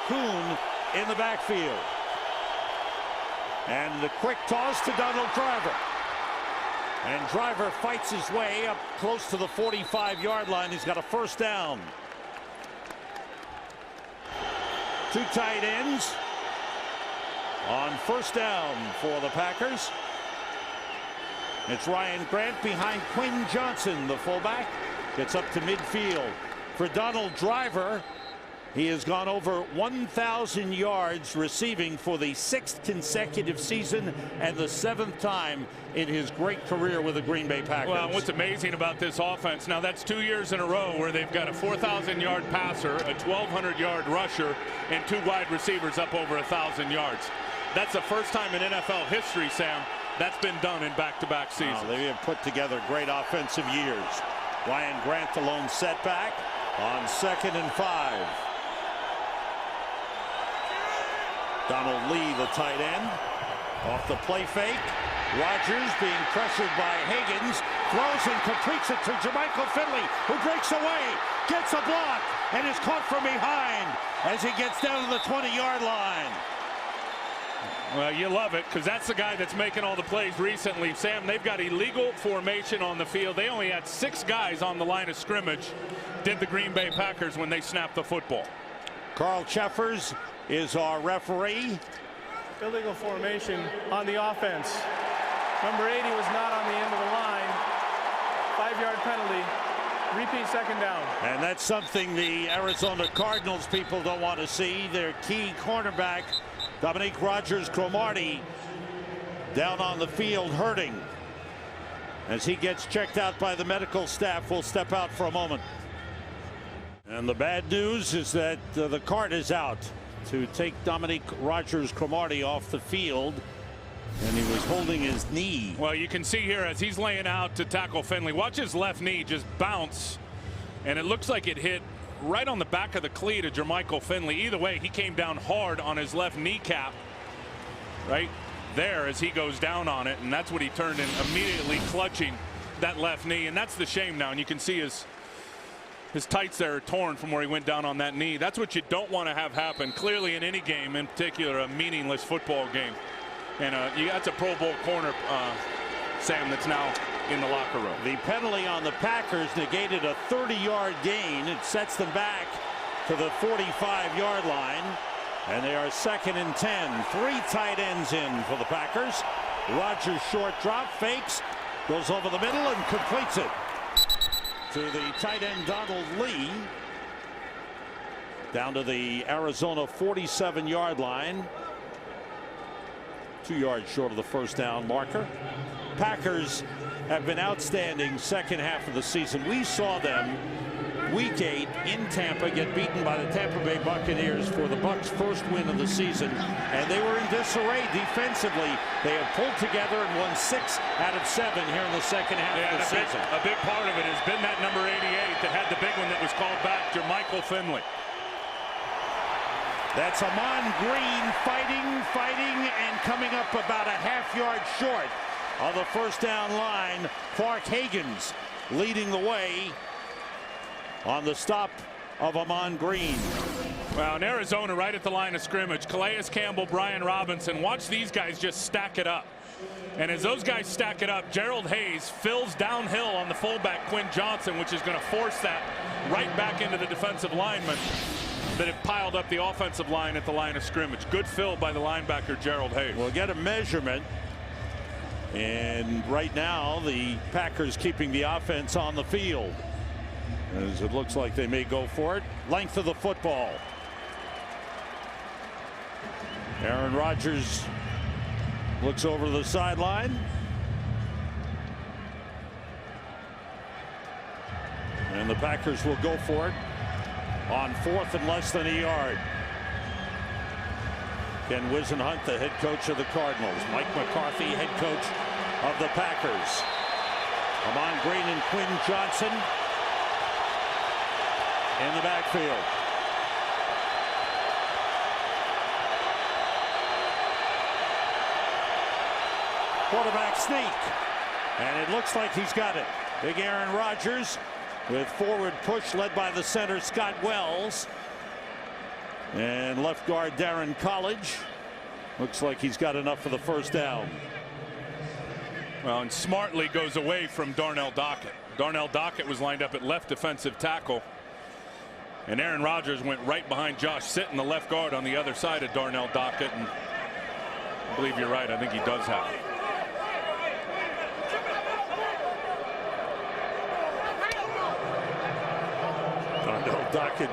Kuhn in the backfield. And the quick toss to Donald Driver. And Driver fights his way up close to the 45-yard line. He's got a first down. Two tight ends on first down for the Packers. It's Ryan Grant behind Quinn Johnson, the fullback. Gets up to midfield for Donald Driver. He has gone over 1,000 yards receiving for the 6th consecutive season and the 7th time in his great career with the Green Bay Packers. Well, what's amazing about this offense, now that's 2 years in a row where they've got a 4,000-yard passer, a 1,200-yard rusher, and 2 wide receivers up over 1,000 yards. That's the first time in NFL history, Sam, that's been done in back-to-back seasons. They have put together great offensive years. Ryan Grant, the lone setback on 2nd and 5. Donald Lee, the tight end, off the play fake. Rodgers being pressured by Higgins, throws and completes it to Jermichael Finley, who breaks away, gets a block, and is caught from behind as he gets down to the 20-yard line. Well, you love it because that's the guy that's making all the plays recently. Sam, they've got illegal formation on the field. They only had 6 guys on the line of scrimmage, did the Green Bay Packers when they snapped the football. Carl Cheffers is our referee. Illegal formation on the offense. Number 80 was not on the end of the line. 5-yard penalty. Repeat second down. And that's something the Arizona Cardinals people don't want to see. Their key cornerback, Dominique Rodgers-Cromartie, down on the field hurting. As he gets checked out by the medical staff, we'll step out for a moment. And the bad news is that the cart is out to take Dominique Rodgers-Cromartie off the field, and he was holding his knee. Well, you can see here as he's laying out to tackle Finley, watch his left knee just bounce, and it looks like it hit right on the back of the cleat of Jermichael Finley. Either way, he came down hard on his left kneecap right there as he goes down on it, and that's what he turned in, immediately clutching that left knee. And that's the shame now, and you can see his tights there are torn from where he went down on that knee. That's what you don't want to have happen, clearly, in any game, in particular a meaningless football game. And that's a Pro Bowl corner, Sam, that's now in the locker room. The penalty on the Packers negated a 30-yard gain. It sets them back to the 45-yard line, and they are 2nd and 10. 3 tight ends in for the Packers. Rodgers short drop, fakes, goes over the middle and completes it to the tight end Donald Lee, down to the Arizona 47-yard line. 2 yards short of the first down marker. Packers have been outstanding second half of the season. We saw them week 8 in Tampa get beaten by the Tampa Bay Buccaneers for the Bucs' first win of the season, and they were in disarray defensively. They have pulled together and won 6 out of 7 here in the second half of the season. A big part of it has been that number 88 that had the big one that was called back, Jermichael Finley. That's Amon Green fighting, and coming up about a half-yard short of the first down line. Clark Higgins leading the way on the stop of Amon Green. Well, in Arizona, right at the line of scrimmage, Calais Campbell, Brian Robinson, watch these guys just stack it up. And as those guys stack it up, Gerald Hayes fills downhill on the fullback, Quinn Johnson, which is going to force that right back into the defensive linemen that have piled up the offensive line at the line of scrimmage. Good fill by the linebacker, Gerald Hayes. We'll get a measurement. And right now, the Packers keeping the offense on the field, as it looks like they may go for it. Length of the football. Aaron Rodgers looks over the sideline. And the Packers will go for it on 4th and less than a yard. Ken Wisenhunt, the head coach of the Cardinals. Mike McCarthy, head coach of the Packers. Amon Green and Quinn Johnson in the backfield. Quarterback sneak, and it looks like he's got it. Big Aaron Rodgers with forward push led by the center Scott Wells. And left guard Darren College looks like he's got enough for the first down. Well, and smartly goes away from Darnell Dockett. Darnell Dockett was lined up at left defensive tackle, and Aaron Rodgers went right behind Josh Sitton, the left guard, on the other side of Darnell Dockett. And I believe you're right. I think he does have it. Darnell Dockett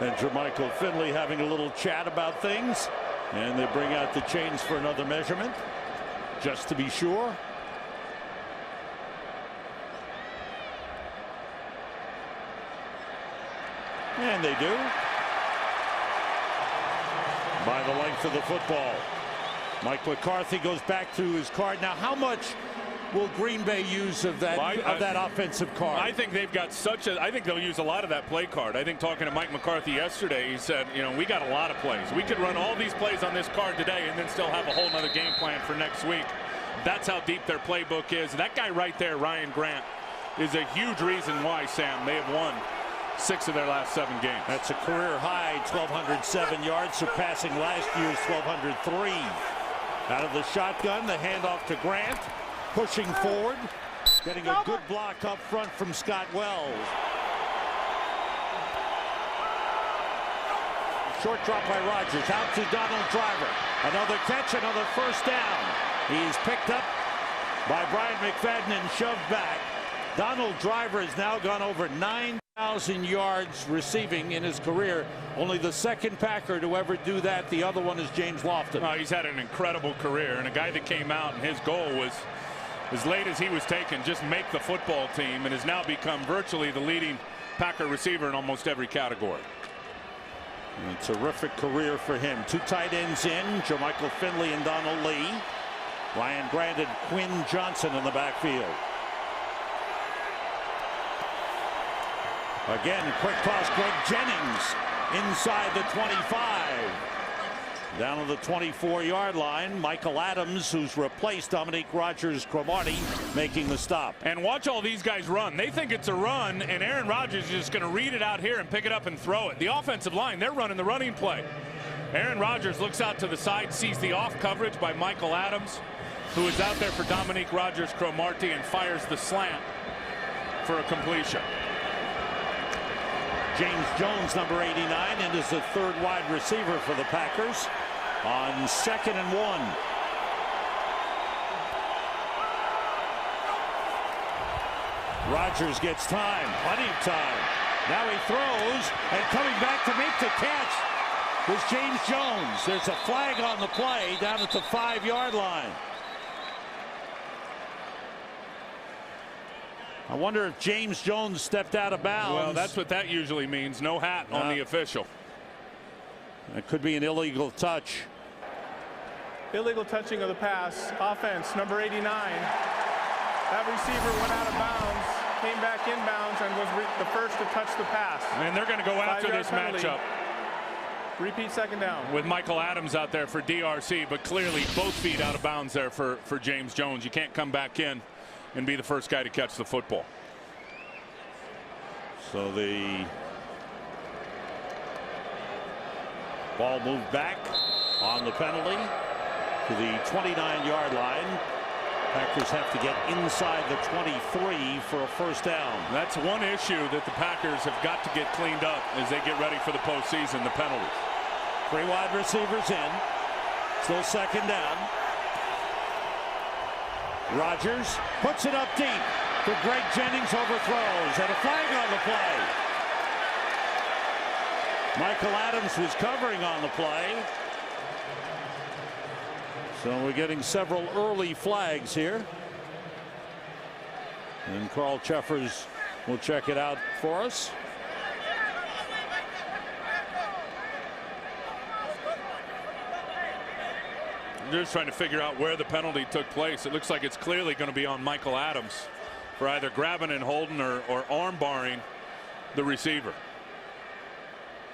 and Jermichael Finley having a little chat about things, and they bring out the chains for another measurement just to be sure. And they do. By the length of the football. Mike McCarthy goes back to his card. Now, how much will Green Bay use of that offensive card? I think they've got I think they'll use a lot of that play card. I think talking to Mike McCarthy yesterday, he said, you know, we got a lot of plays. We could run all these plays on this card today and then still have a whole nother game plan for next week. That's how deep their playbook is. That guy right there, Ryan Grant, is a huge reason why, Sam, they have won 6 of their last 7 games. That's a career high, 1,207 yards, surpassing last year's 1,203. Out of the shotgun, the handoff to Grant, pushing forward, getting a good block up front from Scott Wells. Short drop by Rodgers, out to Donald Driver. Another catch, another first down. He's picked up by Brian McFadden and shoved back. Donald Driver has now gone over 9,000 yards receiving in his career. Only the second Packer to ever do that. The other one is James Lofton. Oh, he's had an incredible career, and a guy that came out and his goal was, as late as he was taken, just make the football team, and has now become virtually the leading Packer receiver in almost every category. A terrific career for him. 2 tight ends in, Jermichael Finley and Donald Lee. Ryan Grant and Quinn Johnson in the backfield. Again, quick toss, Greg Jennings inside the 25. Down to the 24-yard line. Michael Adams, who's replaced Dominique Rodgers-Cromartie, making the stop. And watch all these guys run. They think it's a run, and Aaron Rodgers is just going to read it out here and pick it up and throw it. The offensive line, they're running the running play. Aaron Rodgers looks out to the side, sees the off coverage by Michael Adams, who is out there for Dominique Rodgers-Cromartie, and fires the slant for a completion. James Jones, number 89, and is the 3rd wide receiver for the Packers on 2nd and 1. Rodgers gets time, plenty of time. Now he throws, and coming back to make the catch was James Jones. There's a flag on the play down at the 5-yard line. I wonder if James Jones stepped out of bounds. Well, that's what that usually means. No hat on the official. It could be an illegal touch. Illegal touching of the pass. Offense, number 89. That receiver went out of bounds, came back inbounds, and was the first to touch the pass. And they're going to go after this matchup. Repeat 2nd down. With Michael Adams out there for DRC, but clearly both feet out of bounds there for James Jones. You can't come back in and be the first guy to catch the football. So the ball moved back on the penalty to the 29-yard line. Packers have to get inside the 23 for a first down. That's one issue that the Packers have got to get cleaned up as they get ready for the postseason, the penalties. 3 wide receivers in. Still 2nd down. Rodgers puts it up deep for Greg Jennings, overthrows, and a flag on the play. Michael Adams was covering on the play. So we're getting several early flags here. And Carl Cheffers will check it out for us. They're just trying to figure out where the penalty took place. It looks like it's clearly going to be on Michael Adams for either grabbing and holding or arm barring the receiver.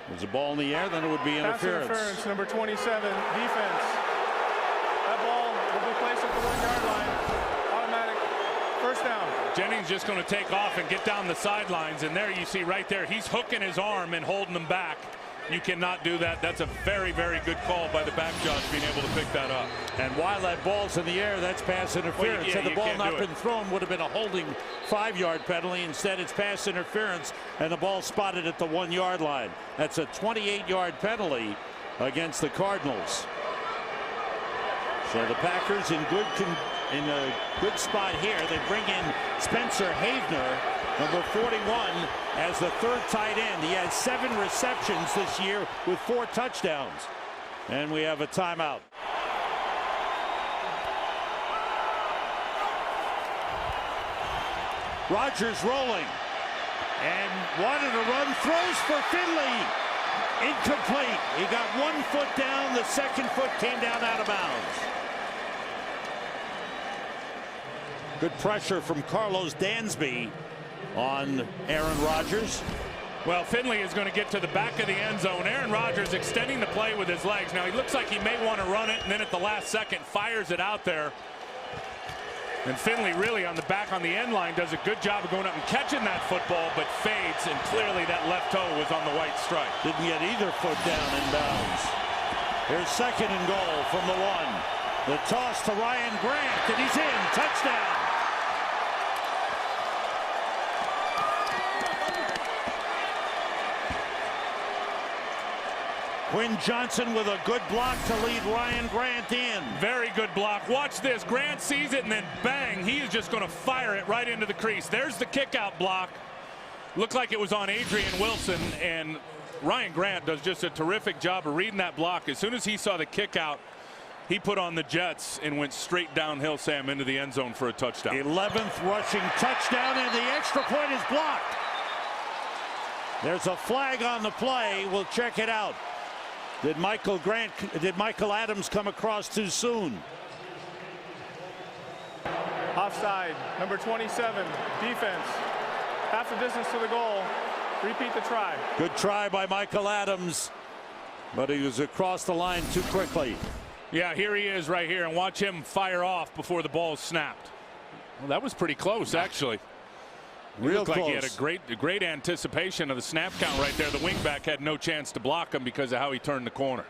There's a ball in the air, then it would be interference. Pass interference, number 27, defense. That ball will be placed at the 1-yard line. Automatic first down. Jennings just going to take off and get down the sidelines, and there you see right there, he's hooking his arm and holding them back. You cannot do that. That's a very, very good call by the back judge being able to pick that up. And while that ball's in the air, that's pass interference. Well, yeah, Had the ball not been thrown, would have been a holding 5-yard penalty. Instead, it's pass interference, and the ball spotted at the 1-yard line. That's a 28-yard penalty against the Cardinals. So the Packers in a good spot here. They bring in Spencer Havner, number 41, as the third tight end. He has 7 receptions this year with 4 touchdowns. And we have a timeout. Rodgers rolling and wanted to run, throws for Finley. Incomplete. He got 1 foot down. The second foot came down out of bounds. Good pressure from Carlos Dansby on Aaron Rodgers. Well, Finley is going to get to the back of the end zone. Aaron Rodgers extending the play with his legs. Now, he looks like he may want to run it, and then at the last second fires it out there. And Finley really on the back on the end line does a good job of going up and catching that football, but fades, and clearly that left toe was on the white stripe. Didn't get either foot down in bounds. Here's 2nd and goal from the 1. The toss to Ryan Grant, and he's in. Touchdown. Quinn Johnson with a good block to lead Ryan Grant in. Very good block. Watch this. Grant sees it, and then bang, he is just going to fire it right into the crease. There's the kick-out block. Looked like it was on Adrian Wilson, and Ryan Grant does just a terrific job of reading that block. As soon as he saw the kick-out, he put on the Jets and went straight downhill, Sam, into the end zone for a touchdown. 11th rushing touchdown, and the extra point is blocked. There's a flag on the play. We'll check it out. Did Michael Adams come across too soon? Offside, number 27, defense. Half the distance to the goal. Repeat the try. Good try by Michael Adams, but he was across the line too quickly. Yeah, here he is right here, and watch him fire off before the ball is snapped. Well, that was pretty close, actually. Real close. Like he had a great anticipation of the snap count right there. The wingback had no chance to block him because of how he turned the corner.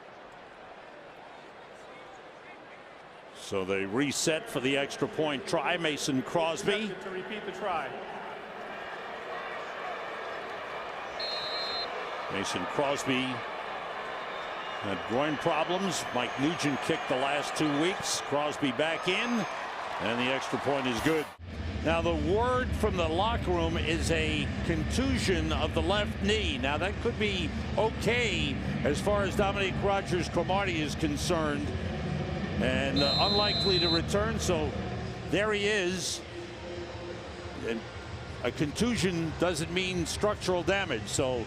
So they reset for the extra point try. Mason Crosby. To repeat the try. Mason Crosby had groin problems. Mike Nugent kicked the last 2 weeks. Crosby back in, and the extra point is good. Now, the word from the locker room is a contusion of the left knee. Now, that could be okay as far as Dominique Rodgers-Cromartie is concerned, and unlikely to return. So there he is. And a contusion doesn't mean structural damage. So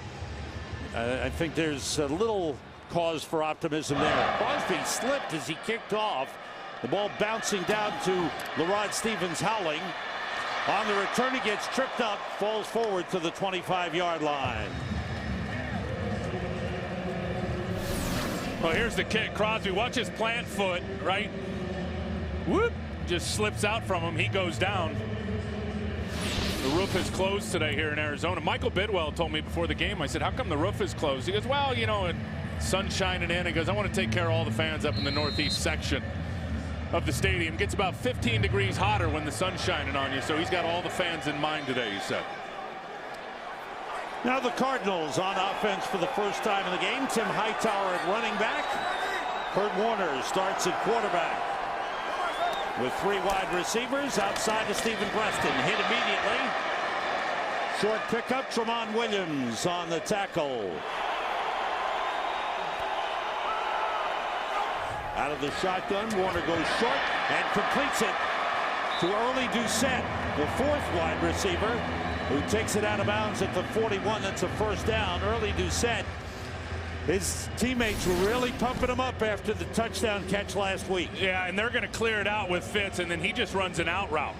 I think there's a little cause for optimism there. Crosby slipped as he kicked off. The ball bouncing down to Lerod Stevens-Howling. On the return, he gets tripped up, falls forward to the 25-yard line. Well, here's the kick. Crosby, watch his plant foot, right? Whoop! Just slips out from him. He goes down. The roof is closed today here in Arizona. Michael Bidwell told me before the game, I said, how come the roof is closed? He goes, well, you know, sun's shining in. He goes, I want to take care of all the fans up in the northeast section of the stadium. Gets about 15 degrees hotter when the sun's shining on you, so he's got all the fans in mind today, he said. Now the Cardinals on offense for the first time in the game. Tim Hightower at running back. Kurt Warner starts at quarterback. With 3 wide receivers outside of Stephen Preston. Hit immediately. Short pickup, Tramon Williams on the tackle. Out of the shotgun, Warner goes short and completes it to Early Doucette, the 4th wide receiver, who takes it out of bounds at the 41. That's a first down. Early Doucette, his teammates were really pumping him up after the touchdown catch last week. Yeah, and they're going to clear it out with Fitz, and then he just runs an out route.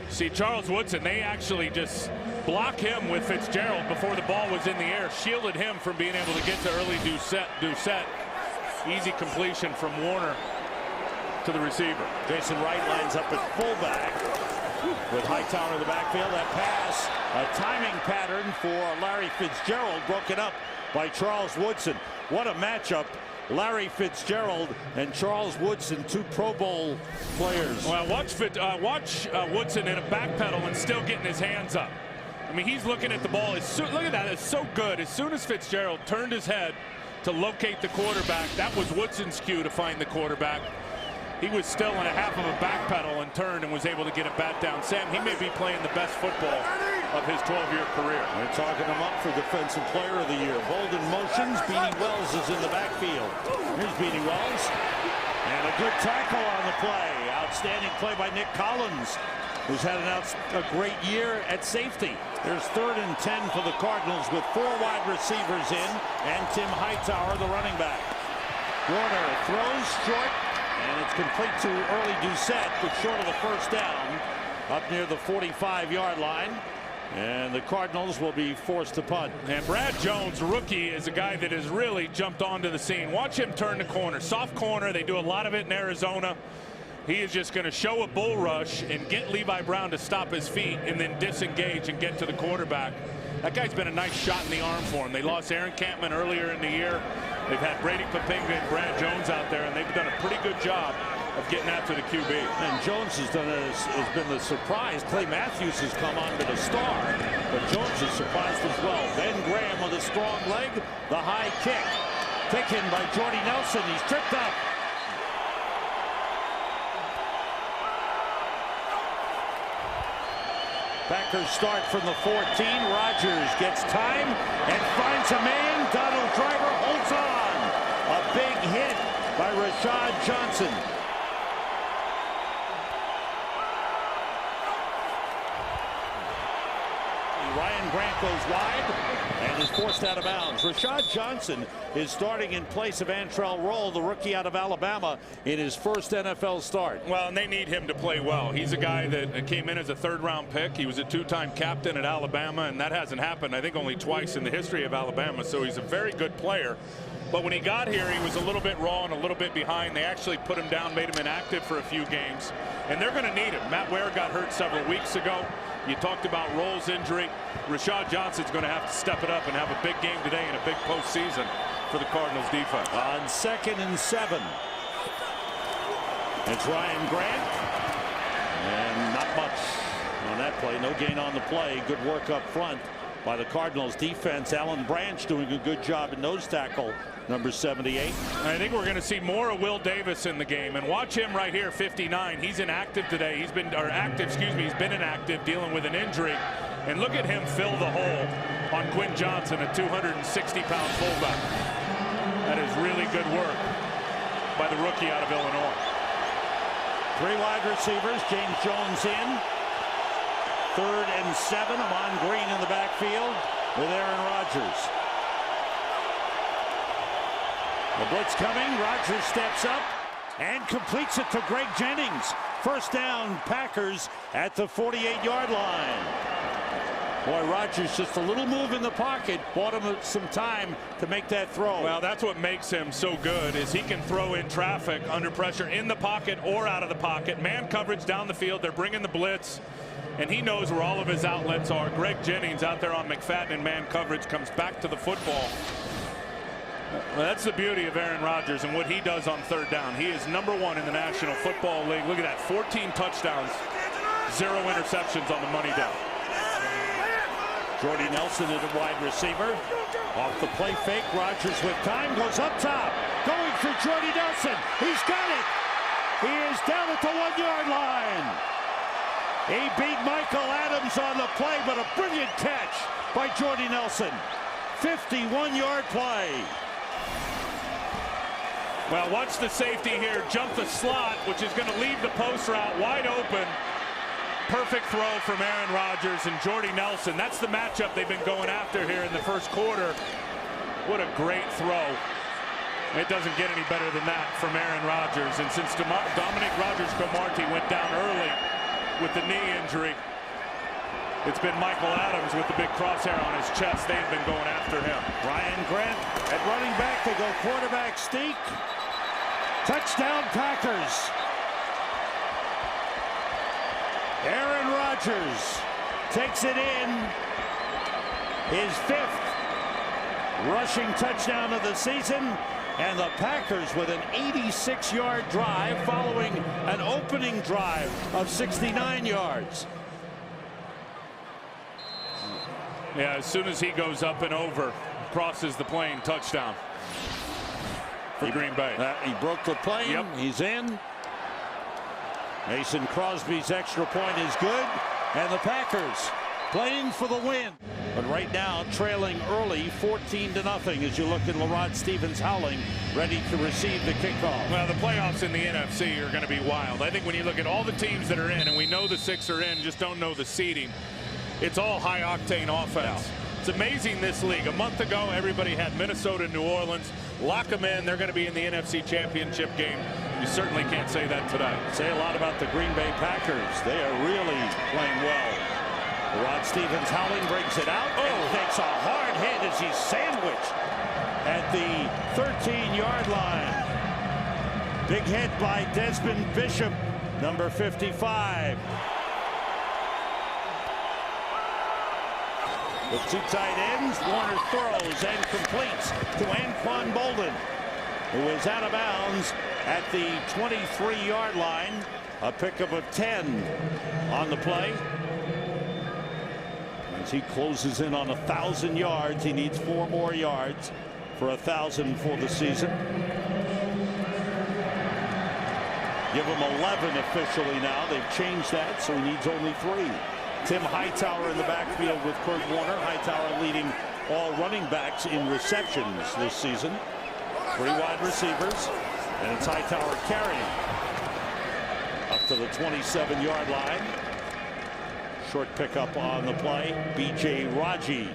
See, Charles Woodson, they actually just block him with Fitzgerald before the ball was in the air, shielded him from being able to get to Early Doucette. Easy completion from Warner to the receiver. Jason Wright lines up at fullback with Hightower in the backfield. That pass, a timing pattern for Larry Fitzgerald, broken up by Charles Woodson. What a matchup. Larry Fitzgerald and Charles Woodson, 2 Pro Bowl players. Well, watch Woodson in a backpedal and still getting his hands up. I mean, he's looking at the ball. Look at that. It's so good. As soon as Fitzgerald turned his head to locate the quarterback, that was Woodson's cue to find the quarterback. He was still in a half of a backpedal and turned and was able to get a bat down. Sam, he may be playing the best football of his 12-year career. They're talking him up for Defensive Player of the Year. Bolden motions. Beanie Wells is in the backfield. Here's Beanie Wells. And a good tackle on the play. Outstanding play by Nick Collins, who's had a great year at safety. There's 3rd and 10 for the Cardinals with 4 wide receivers in and Tim Hightower, the running back. Warner throws short, and it's complete to early Doucette, but short of the first down up near the 45-yard line. And the Cardinals will be forced to punt. And Brad Jones, rookie, is a guy that has really jumped onto the scene. Watch him turn the corner. Soft corner. They do a lot of it in Arizona. He is just going to show a bull rush and get Levi Brown to stop his feet and then disengage and get to the quarterback. That guy's been a nice shot in the arm for him. They lost Aaron Campman earlier in the year. They've had Brady Papinga and Brad Jones out there, and they've done a pretty good job of getting after the QB. And Jones has been the surprise. Clay Matthews has come on to the star, but Jones is surprised as well. Ben Graham with a strong leg. The high kick taken by Jordy Nelson. He's tripped up. Packers start from the 14. Rodgers gets time and finds a man. Donald Driver holds on. A big hit by Rashad Johnson. Ryan Grant goes wide and is forced out of bounds. Rashad Johnson is starting in place of Antrell Roll, the rookie out of Alabama, in his first NFL start. Well, and they need him to play well. He's a guy that came in as a 3rd-round pick. He was a 2-time captain at Alabama, and that hasn't happened, I think, only twice in the history of Alabama. So he's a very good player. But when he got here, he was a little bit raw and a little bit behind. They actually put him down, made him inactive for a few games, and they're going to need him. Matt Ware got hurt several weeks ago. You talked about Roll's injury. Rashad Johnson's going to have to step it up and have a big game today and a big postseason for the Cardinals defense. On 2nd and 7. It's Ryan Grant. And not much on that play. No gain on the play. Good work up front by the Cardinals defense. Alan Branch doing a good job in nose tackle, number 78. I think we're going to see more of Will Davis in the game, and watch him right here, 59. He's inactive today. He's been inactive, dealing with an injury. And look at him fill the hole on Quinn Johnson, a 260-pound fullback. That is really good work by the rookie out of Illinois. 3 wide receivers. James Jones in. 3rd and 7. Amon Green in the backfield with Aaron Rodgers. The blitz coming. Rodgers steps up and completes it to Greg Jennings. First down, Packers at the 48-yard line. Boy, Rodgers, just a little move in the pocket, bought him some time to make that throw. Well, that's what makes him so good, is he can throw in traffic under pressure in the pocket or out of the pocket. Man coverage down the field. They're bringing the blitz, and he knows where all of his outlets are. Greg Jennings out there on McFadden in man coverage comes back to the football. Well, that's the beauty of Aaron Rodgers and what he does on 3rd down. He is #1 in the National Football League. Look at that, 14 touchdowns, 0 interceptions on the money down. Jordy Nelson is a wide receiver. Off the play fake, Rodgers with time, goes up top. Going for Jordy Nelson. He's got it. He is down at the 1-yard line. He beat Michael Adams on the play, but a brilliant catch by Jordy Nelson. 51-yard play. Well, watch the safety here jump the slot, which is going to leave the post route wide open. Perfect throw from Aaron Rodgers and Jordy Nelson. That's the matchup they've been going after here in the first quarter. What a great throw. It doesn't get any better than that from Aaron Rodgers. And since Dominic Rodgers-Cromartie went down early with the knee injury, it's been Michael Adams with the big crosshair on his chest. They've been going after him. Ryan Grant at running back. They go quarterback sneak. Touchdown Packers. Aaron Rodgers takes it in, his 5th, rushing touchdown of the season. And the Packers with an 86-yard drive following an opening drive of 69 yards. Yeah, as soon as he goes up and over, crosses the plane, touchdown for Green Bay. He broke the plane. Yep. He's in. Mason Crosby's extra point is good. And the Packers playing for the win. But right now, trailing early, 14-0 as you look at Lerod Stevens-Howling, ready to receive the kickoff. Well, the playoffs in the NFC are going to be wild. I think when you look at all the teams that are in, and we know the 6 are in, just don't know the seeding, it's all high-octane offense. Yeah. It's amazing, this league. A month ago, everybody had Minnesota and New Orleans. Lock them in. They're going to be in the NFC Championship game. You certainly can't say that today. Say a lot about the Green Bay Packers. They are really playing well. Lerod Stevens-Howling brings it out and takes a hard hit as he's sandwiched at the 13-yard line. Big hit by Desmond Bishop, number 55. With 2 tight ends, Warner throws and completes to Anquan Boldin, who is out of bounds at the 23-yard line. A pickup of 10 on the play. As he closes in on 1,000 yards, he needs 4 more yards for 1,000 for the season. Give him 11 officially now. They've changed that, so he needs only 3. Tim Hightower in the backfield with Kurt Warner. Hightower leading all running backs in receptions this season. 3 wide receivers, and it's Hightower carrying up to the 27-yard line. Short pickup on the play. B.J. Raji,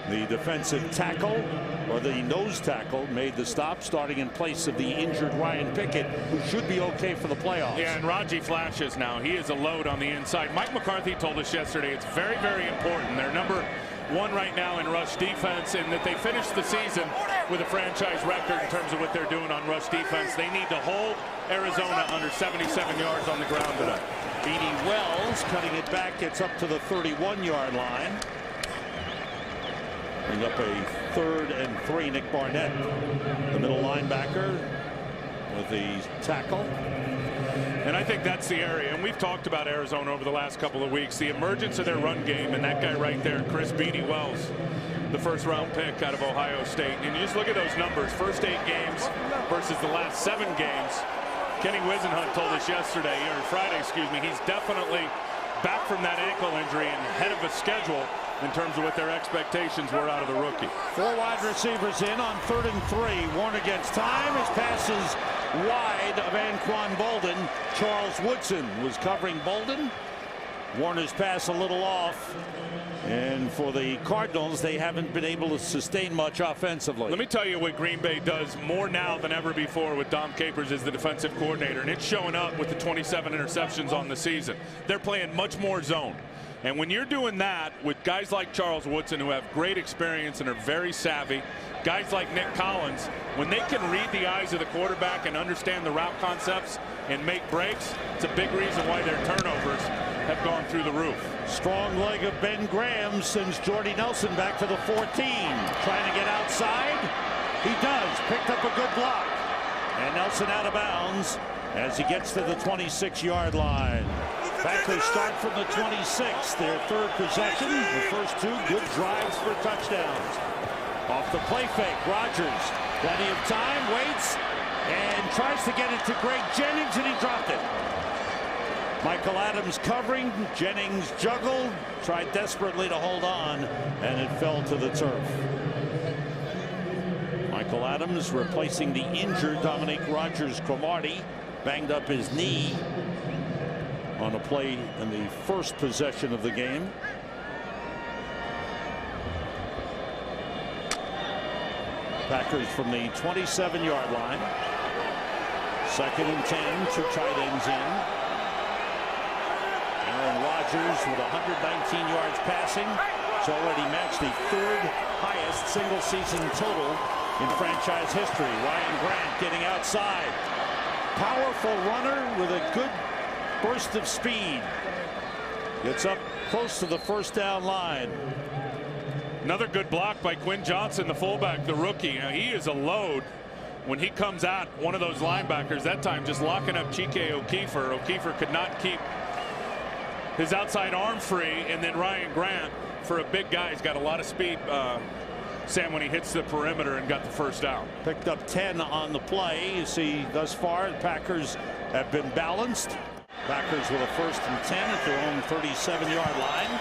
the defensive tackle, or the nose tackle, made the stop, starting in place of the injured Ryan Pickett, who should be okay for the playoffs. Yeah, and Raji flashes now. He is a load on the inside. Mike McCarthy told us yesterday it's very, very important. They're number 1 right now in rush defense, and that they finished the season with a franchise record in terms of what they're doing on rush defense. They need to hold Arizona under 77 yards on the ground today. Beanie Wells cutting it back, gets up to the 31-yard line. Bring up a 3rd and 3. Nick Barnett, the middle linebacker, with the tackle. And I think that's the area, and we've talked about Arizona over the last couple of weeks, the emergence of their run game, and that guy right there, Chris Beanie Wells, the 1st-round pick out of Ohio State. And you just look at those numbers, first 8 games versus the last 7 games. Kenny Wisenhunt told us yesterday, or Friday, excuse me, he's definitely back from that ankle injury and ahead of a schedule in terms of what their expectations were out of the rookie. 4 wide receivers in on 3rd and 3. Warner gets time. His pass is wide of Anquan Boldin. Charles Woodson was covering Boldin. Warner's pass a little off. And for the Cardinals, they haven't been able to sustain much offensively. Let me tell you what Green Bay does more now than ever before with Dom Capers as the defensive coordinator, and it's showing up with the 27 interceptions on the season. They're playing much more zone. And when you're doing that with guys like Charles Woodson, who have great experience and are very savvy, guys like Nick Collins, when they can read the eyes of the quarterback and understand the route concepts and make breaks, it's a big reason why their turnovers have gone through the roof. Strong leg of Ben Graham sends Jordy Nelson back to the 14. Trying to get outside. He does. Picked up a good block. And Nelson out of bounds as he gets to the 26-yard line. Packers start from the 26, their 3rd possession. The first 2 good drives for touchdowns. Off the play fake, Rodgers, plenty of time, waits, and tries to get it to Greg Jennings, and he dropped it. Michael Adams covering, Jennings juggled, tried desperately to hold on, and it fell to the turf. Michael Adams replacing the injured Dominique Rodgers-Cromartie, banged up his knee on a play in the first possession of the game. Packers from the 27-yard line. 2nd and 10, 2 tight ends in. Aaron Rodgers with 119 yards passing. It's already matched the 3rd highest single season total in franchise history. Ryan Grant getting outside. Powerful runner with a good burst of speed. Gets up close to the 1st down line. Another good block by Quinn Johnson, the fullback, the rookie. Now, he is a load when he comes out, one of those linebackers, that time just locking up Chike O'Keefer. O'Keefer could not keep his outside arm free, and then Ryan Grant, for a big guy, he's got a lot of speed, Sam, when he hits the perimeter, and got the first down. Picked up 10 on the play. You see, thus far, the Packers have been balanced. Packers with a 1st and 10 at their own 37-yard line.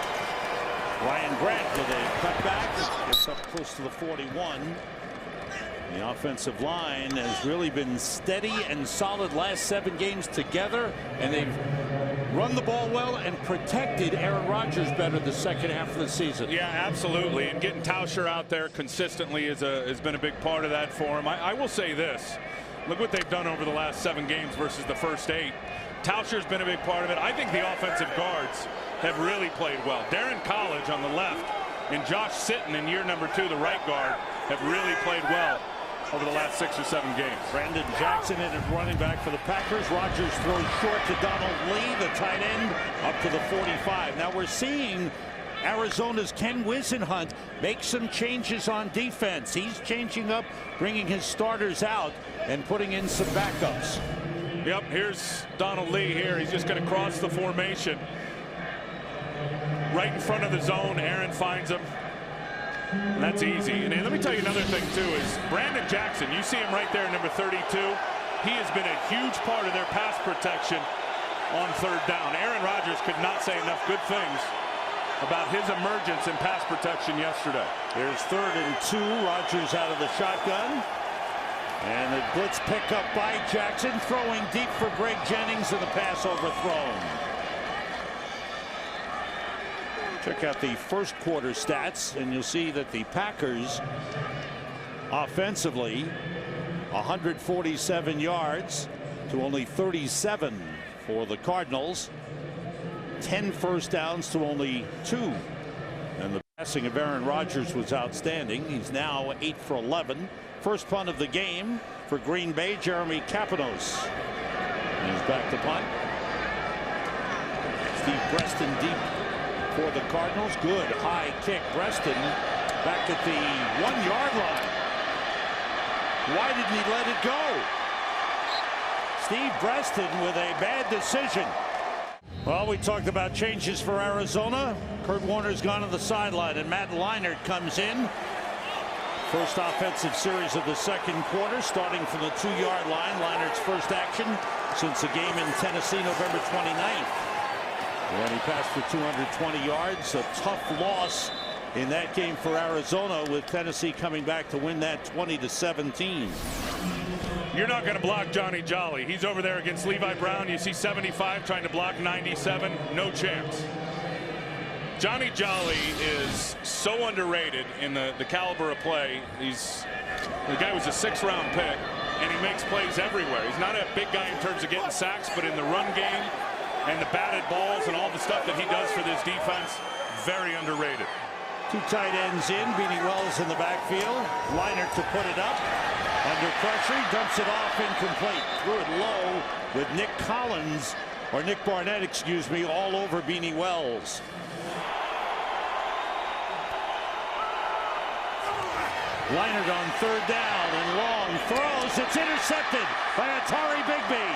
Ryan Grant with a cutback, gets up close to the 41. The offensive line has really been steady and solid last 7 games together, and they've run the ball well and protected Aaron Rodgers better the second half of the season. Yeah, absolutely. And getting Tauscher out there consistently has been a big part of that for him. I will say this. Look what they've done over the last 7 games versus the first 8. Tauscher's been a big part of it. I think the offensive guards have really played well. Darren College on the left and Josh Sitton in year number 2, the right guard, have really played well over the last 6 or 7 games. Brandon Jackson in at running back for the Packers. Rodgers throws short to Donald Lee, the tight end, up to the 45. Now we're seeing Arizona's Ken Whisenhunt make some changes on defense. He's changing up, bringing his starters out and putting in some backups. Yep, here's Donald Lee here. He's just going to cross the formation. Right in front of the zone, Aaron finds him. That's easy. And let me tell you another thing, too, is Brandon Jackson, you see him right there, number 32. He has been a huge part of their pass protection on 3rd down. Aaron Rodgers could not say enough good things about his emergence in pass protection yesterday. Here's 3rd and 2. Rodgers out of the shotgun. And the blitz pickup by Jackson, throwing deep for Greg Jennings, and the pass overthrown. Check out the first quarter stats, and you'll see that the Packers offensively 147 yards to only 37 for the Cardinals. 10 first downs to only 2. And the passing of Aaron Rodgers was outstanding. He's now 8 for 11. First punt of the game for Green Bay, Jeremy Kapanos. He's back to punt. Steve Preston deep for the Cardinals. Good high kick. Preston back at the 1-yard line. Why didn't he let it go? Steve Preston with a bad decision. Well, we talked about changes for Arizona. Kurt Warner's gone to the sideline, and Matt Leinart comes in. First offensive series of the second quarter, starting from the 2-yard line. Leinart's first action since the game in Tennessee, November 29th. When he passed for 220 yards, a tough loss in that game for Arizona, with Tennessee coming back to win that 20-17. You're not going to block Johnny Jolly. He's over there against Levi Brown. You see 75 trying to block 97. No chance. Johnny Jolly is so underrated in the caliber of play. The guy was a 6th-round pick, and he makes plays everywhere. He's not a big guy in terms of getting sacks, but in the run game and the batted balls and all the stuff that he does for this defense, very underrated. 2 tight ends in. Beanie Wells in the backfield. Leinart to put it up. Under pressure, he dumps it off, incomplete. Threw it low with Nick Collins, or Nick Barnett, excuse me, all over Beanie Wells. Leinart on 3rd down and long throws. It's intercepted by Atari Bigby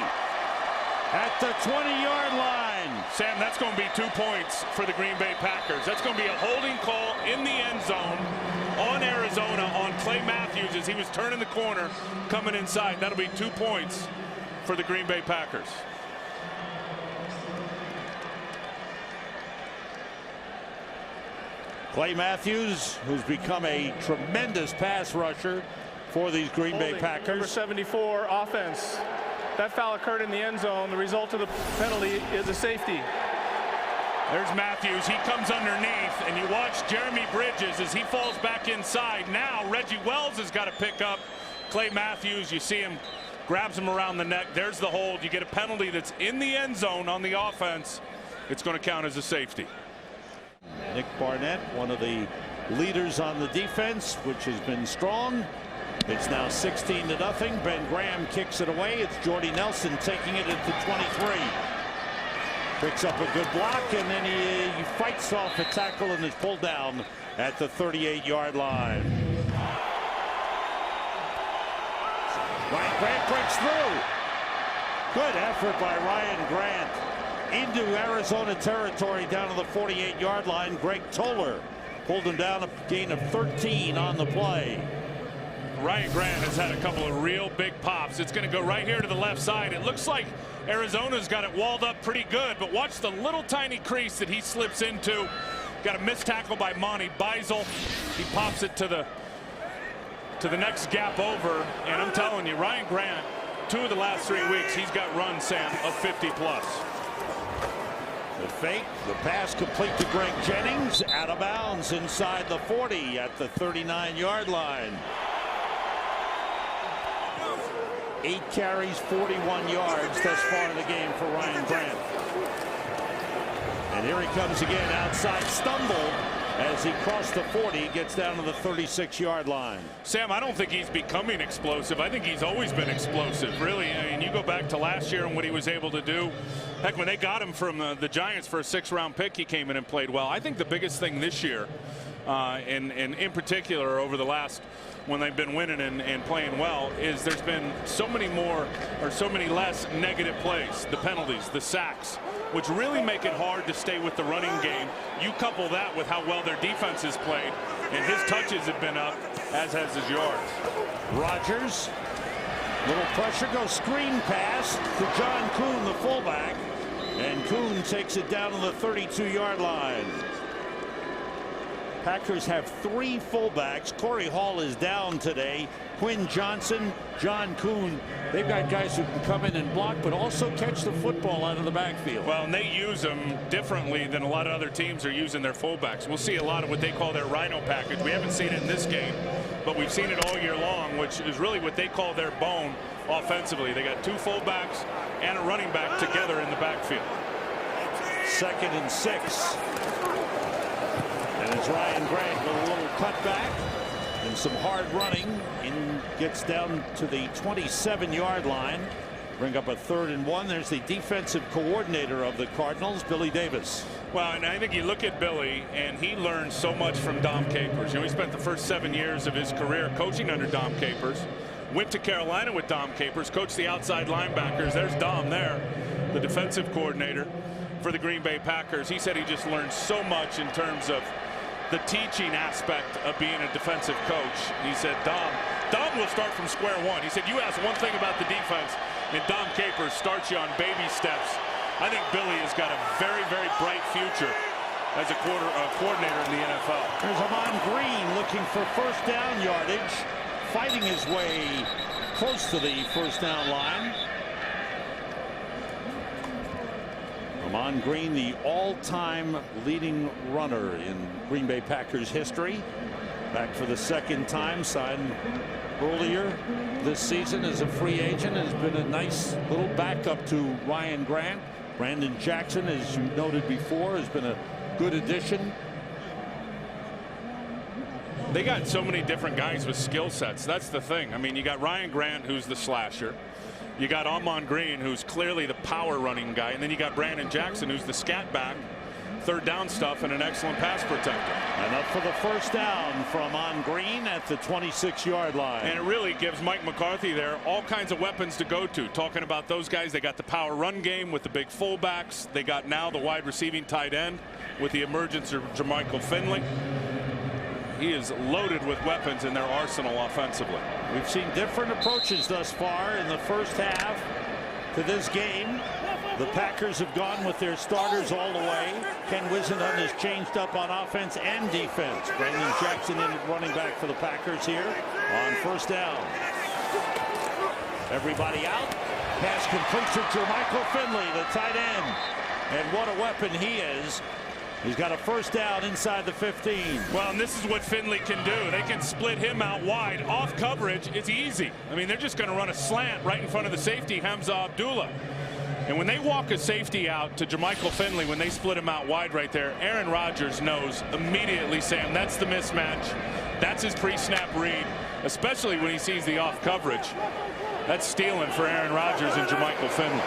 at the 20-yard line. Sam, that's going to be 2 points for the Green Bay Packers. That's going to be a holding call in the end zone on Arizona on Clay Matthews as he was turning the corner coming inside. That'll be 2 points for the Green Bay Packers. Clay Matthews, who's become a tremendous pass rusher for these Green Bay Packers. Number 74, offense. That foul occurred in the end zone. The result of the penalty is a safety. There's Matthews. He comes underneath, and you watch Jeremy Bridges as he falls back inside. Now Reggie Wells has got to pick up Clay Matthews. You see him, grabs him around the neck. There's the hold. You get a penalty that's in the end zone on the offense. It's going to count as a safety. Nick Barnett, one of the leaders on the defense, which has been strong. It's now 16-0. Ben Graham kicks it away. It's Jordy Nelson taking it at the 23. Picks up a good block, and then he fights off a tackle and is pulled down at the 38-yard line. Ryan Grant breaks through. Good effort by Ryan Grant into Arizona territory down to the 48-yard line. Greg Toller pulled him down, a gain of 13 on the play. Ryan Grant has had a couple of real big pops. It's going to go right here to the left side. It looks like Arizona's got it walled up pretty good, but watch the little tiny crease that he slips into. Got a missed tackle by Monty Beisel. He pops it to the next gap over, and I'm telling you, Ryan Grant, 2 of the last 3 weeks, he's got runs, Sam, of 50+. The fake, the pass complete to Greg Jennings, out of bounds inside the 40 at the 39-yard line. 8 carries, 41 yards thus far in the game for Ryan Grant. And here he comes again, outside stumble as he crossed the 40, gets down to the 36-yard line. Sam, I don't think he's becoming explosive. I think he's always been explosive, really. I mean, you go back to last year and what he was able to do. Heck, when they got him from the Giants for a 6th-round pick, he came in and played well. I think the biggest thing this year, and in particular over the last, when they've been winning and playing well, is there's been so many less negative plays, the penalties, the sacks, which really make it hard to stay with the running game. You couple that with how well their defense has played, and his touches have been up, as has his yards. Rodgers, little pressure, goes screen pass to John Kuhn, the fullback, and Kuhn takes it down to the 32-yard line. Packers have 3 fullbacks. Corey Hall is down today. Quinn Johnson, John Kuhn. They've got guys who can come in and block, but also catch the football out of the backfield. Well, and they use them differently than a lot of other teams are using their fullbacks. We'll see a lot of what they call their rhino package. We haven't seen it in this game, but we've seen it all year long, which is really what they call their bone offensively. They got 2 fullbacks and a running back together in the backfield. 2nd and 6. And it's Ryan Grant with a little cutback and some hard running. Gets down to the 27-yard line. Bring up a 3rd and 1. There's the defensive coordinator of the Cardinals, Billy Davis. Well, and I think you look at Billy, and he learned so much from Dom Capers. You know, he spent the first 7 years of his career coaching under Dom Capers. Went to Carolina with Dom Capers, coached the outside linebackers. There's Dom there, the defensive coordinator for the Green Bay Packers. He said he just learned so much in terms of the teaching aspect of being a defensive coach. He said Dom will start from square one. He said, you ask one thing about the defense, and Dom Capers starts you on baby steps. I think Billy has got a very, very bright future as a coordinator in the NFL. There's Amon Green looking for 1st down yardage, fighting his way close to the 1st down line. Amon Green, the all-time leading runner in Green Bay Packers history. Back for the 2nd time, signed earlier this season as a free agent. Has been a nice little backup to Ryan Grant. Brandon Jackson, as you noted before, has been a good addition. They got so many different guys with skill sets. That's the thing. I mean, you got Ryan Grant, who's the slasher. You got Amon Green, who's clearly the power running guy, and then you got Brandon Jackson, who's the scat back, 3rd down stuff, and an excellent pass protector. And up for the 1st down from Amon Green at the 26-yard line. And it really gives Mike McCarthy there all kinds of weapons to go to. Talking about those guys, they got the power run game with the big fullbacks. They got now the wide receiving tight end with the emergence of Jermichael Finley. He is loaded with weapons in their arsenal offensively. We've seen different approaches thus far in the first half to this game. The Packers have gone with their starters all the way. Ken Whisenhunt has changed up on offense and defense. Brandon Jackson in at running back for the Packers here on 1st down. Everybody out. Pass complete to Jermichael Finley, the tight end. And what a weapon he is. He's got a 1st down inside the 15. Well, and this is what Finley can do. They can split him out wide. Off coverage, it's easy. I mean, they're just going to run a slant right in front of the safety, Hamza Abdullah. And when they walk a safety out to Jermichael Finley, when they split him out wide right there, Aaron Rodgers knows immediately, Sam, that's the mismatch. That's his pre-snap read, especially when he sees the off coverage. That's stealing for Aaron Rodgers and Jermichael Finley.